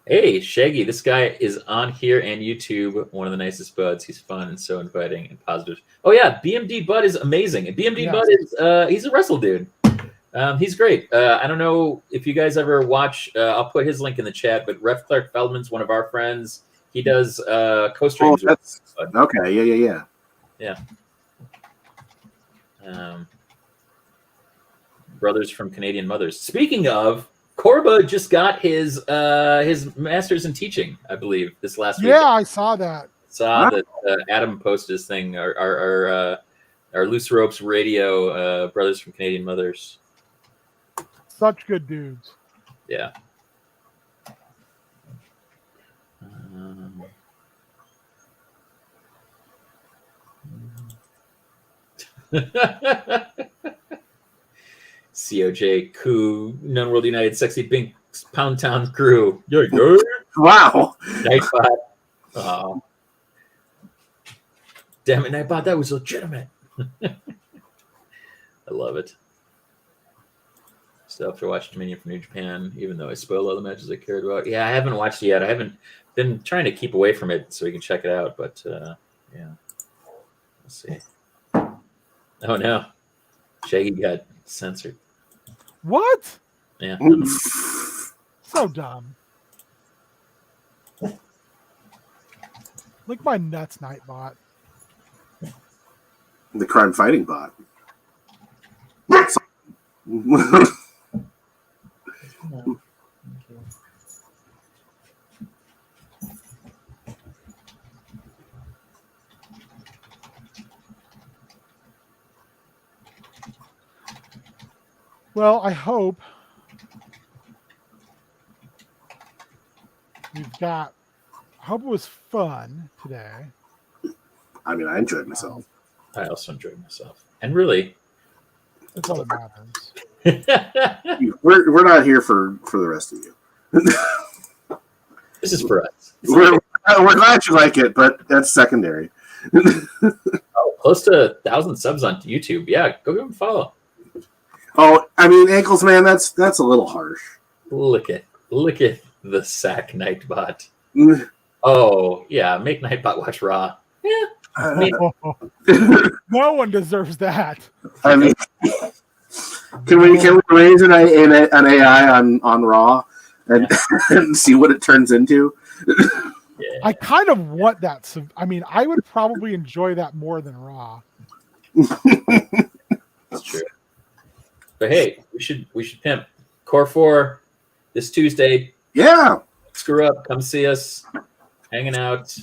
Hey, Shaggy, this guy is on here and YouTube. One of the nicest buds. He's fun and so inviting and positive. Oh yeah, BMD Bud is amazing. And BMD Bud is he's a wrestle dude. He's great. I don't know if you guys ever watch. I'll put his link in the chat. But Ref Clark Feldman's one of our friends. He does co-streams. Okay, yeah. Brothers from Canadian Mothers. Speaking of, Corba just got his master's in teaching, I believe, this last week. Yeah, I saw that. That Adam posted his thing. Our Loose Ropes Radio Brothers from Canadian Mothers. Such good dudes. Yeah. COJ Coup, None World United, Sexy Pink Pound Town Crew. Yeah. Wow. Nightbot. Oh. Damn it, Nightbot, that was legitimate. I love it. Still have to watch Dominion from New Japan, even though I spoiled all the matches I cared about. Yeah, I haven't watched it yet. I haven't been trying to keep away from it so we can check it out, but yeah. Let's see. Oh no. Shaggy got censored. What? Yeah. So dumb. Lick my nuts, Nightbot. The crime fighting bot. Well, I hope I hope it was fun today. I mean, I enjoyed myself. I also enjoyed myself. And really, that's all that matters. We're not here for the rest of you. This is for us. We're glad you like it, but that's secondary. Oh, close to 1,000 subs on YouTube. Yeah, go give him a follow. Oh, I mean, Ankles, man, that's a little harsh. Look at the sack Nightbot. Oh, yeah, make Nightbot watch Raw. Yeah. No one deserves that. I mean, can we raise an AI on Raw and, and see what it turns into? Yeah. I kind of want that. So, I mean, I would probably enjoy that more than Raw. That's true. But hey, we should pimp Core 4 this Tuesday. Yeah. Screw up. Come see us. Hanging out.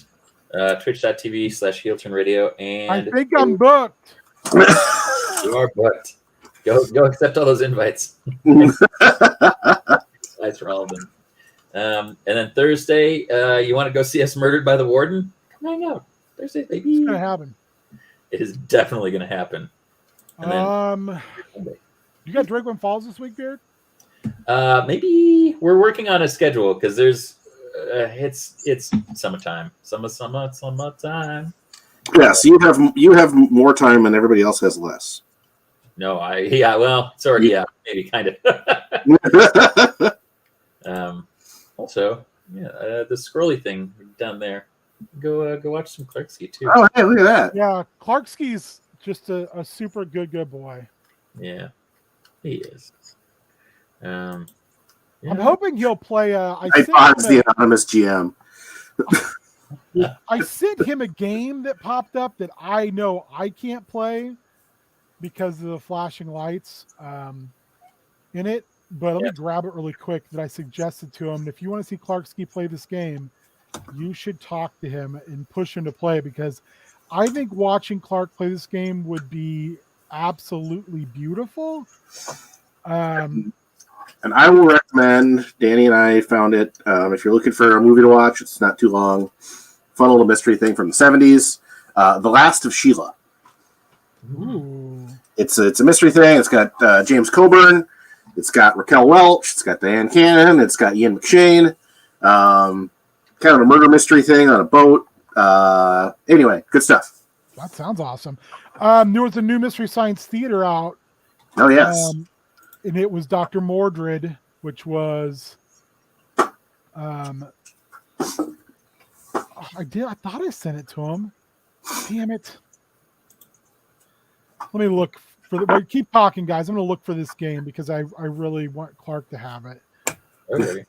Twitch.tv/HeelTurnRadio. And I think I'm booked. You are booked. Go accept all those invites. Thanks for all of them. And then Thursday, you want to go see us murdered by the warden? Come hang out. Thursday, baby. It's gonna happen. It is definitely gonna happen. And then you got Drake One Falls this week, Beard? Maybe we're working on a schedule because there's it's summertime. Summertime. Yeah, so you have more time and everybody else has less. No, well, sorry, yeah, maybe kind of. Also, the scrolly thing down there. Go watch some Clarksky too. Oh, hey, look at that. Yeah, Clarksky's just a super good boy. Yeah, he is. Yeah. I'm hoping he'll play. I thought it's the anonymous GM. I sent him a game that popped up that I know I can't play because of the flashing lights in it. But let me grab it really quick that I suggested to him. If you want to see Clarksky play this game, you should talk to him and push him to play because I think watching Clark play this game would be absolutely beautiful. And I will recommend, Danny and I found it, if you're looking for a movie to watch, it's not too long. Fun little mystery thing from the 70s. The Last of Sheila. Ooh. It's a mystery thing. It's got James Coburn. It's got Raquel Welch. It's got Diane Cannon. It's got Ian McShane. Kind of a murder mystery thing on a boat. Anyway, good stuff. That sounds awesome. There was a new Mystery Science Theater out. Oh, yes. And it was Dr. Mordred, which was I thought I sent it to him. Damn it. Let me look for the keep talking, guys. I'm gonna look for this game because I really want Clark to have it. Okay.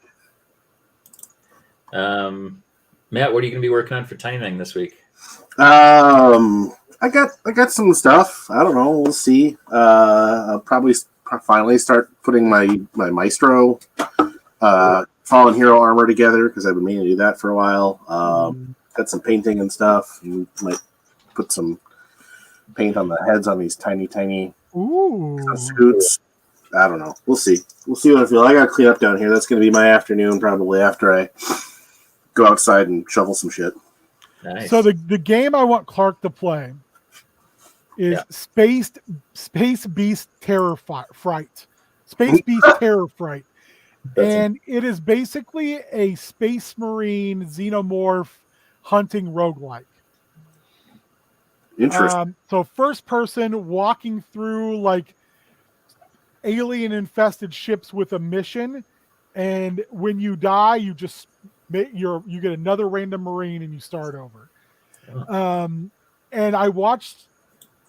Matt, what are you gonna be working on for timing this week? I got some stuff. I don't know. We'll see. I'll probably finally start putting my Maestro Fallen Hero armor together because I've been meaning to do that for a while. Got some painting and stuff. And might put some paint on the heads on these tiny scoots. I don't know. We'll see. We'll see what I feel. I got to clean up down here. That's going to be my afternoon probably after I go outside and shovel some shit. Nice. So the game I want Clark to play is Space Beast Terror Fright. Space Beast Terror Fright. And it is basically a Space Marine Xenomorph hunting roguelike. Interesting. So first person walking through like alien infested ships with a mission, and when you die, you just you get another random Marine and you start over. And I think I watched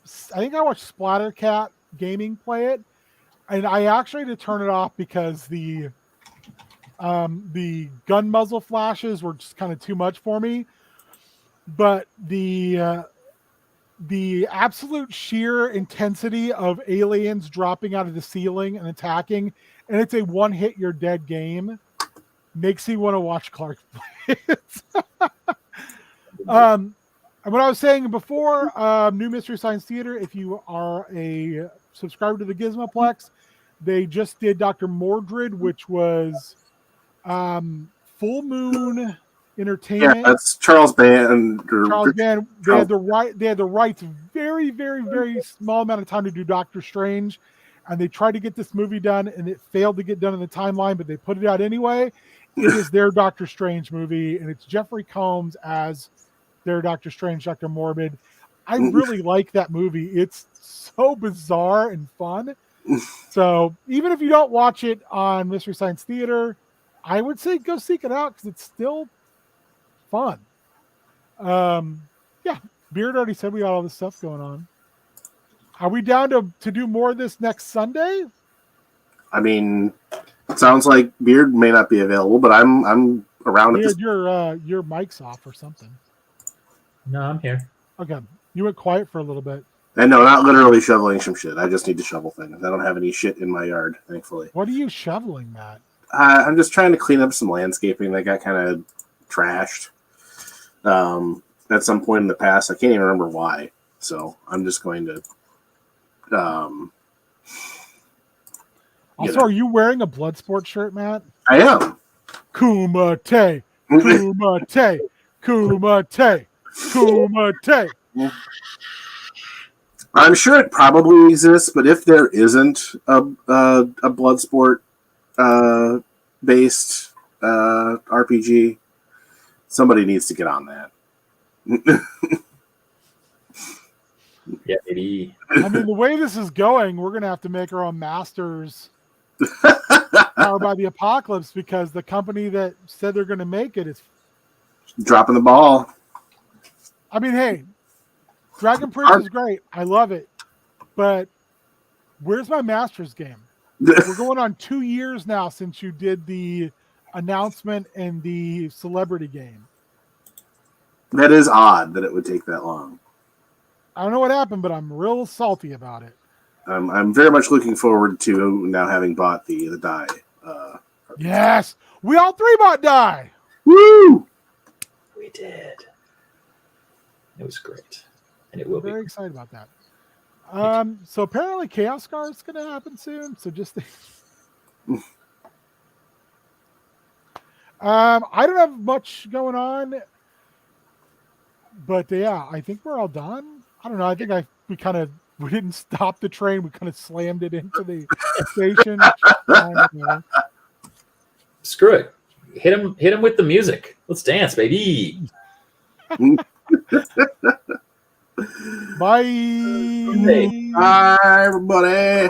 Splattercat Gaming play it, and I actually had to turn it off because the gun muzzle flashes were just kind of too much for me. But the absolute sheer intensity of aliens dropping out of the ceiling and attacking, and it's a one-hit you're dead game, makes me want to watch Clark play it. And what I was saying before, New Mystery Science Theater, if you are a subscriber to the Gizmoplex, they just did Dr. Mordred, which was Full Moon Entertainment. Yeah, that's Charles Band. Charles Band. They had the rights very, very, very small amount of time to do Doctor Strange, and they tried to get this movie done, and it failed to get done in the timeline, but they put it out anyway. It is their Doctor Strange movie, and it's Jeffrey Combs as their Doctor Strange, Dr. Morbid. I really like that movie. It's so bizarre and fun. So even if you don't watch it on Mystery Science Theater, I would say go seek it out because it's still fun. Yeah, Beard already said we got all this stuff going on. Are we down to do more of this next Sunday? I mean, it sounds like Beard may not be available, but I'm around. Beard, your mic's off or something. No, I'm here. Okay, you went quiet for a little bit. And no, not literally shoveling some shit. I just need to shovel things. I don't have any shit in my yard, thankfully. What are you shoveling, Matt? I'm just trying to clean up some landscaping that got kind of trashed at some point in the past. I can't even remember why. So I'm just going to. Also, are you wearing a Bloodsport shirt, Matt? I am. Kumite, Kumite, Kumite, Kumite. I'm sure it probably exists, but if there isn't a Bloodsport based RPG, somebody needs to get on that. Yeah, maybe. I mean, the way this is going, we're going to have to make our own Masters Powered by the Apocalypse because the company that said they're going to make it is dropping the ball. I mean, hey, Dragon Prince is great. I love it. But where's my Masters game? We're going on 2 years now since you did the announcement and the celebrity game. That is odd that it would take that long. I don't know what happened, but I'm real salty about it. I'm very much looking forward to now having bought the die. Yes, we all three bought die. Woo! We did. It was great. and it will Very be. excited about that. So apparently Chaos Scar is going to happen soon. So just I don't have much going on, but yeah, I think we're all done. I don't know. I think we didn't stop the train. We kind of slammed it into the station. Screw it. Hit him with the music. Let's dance, baby. Bye. Bye, everybody.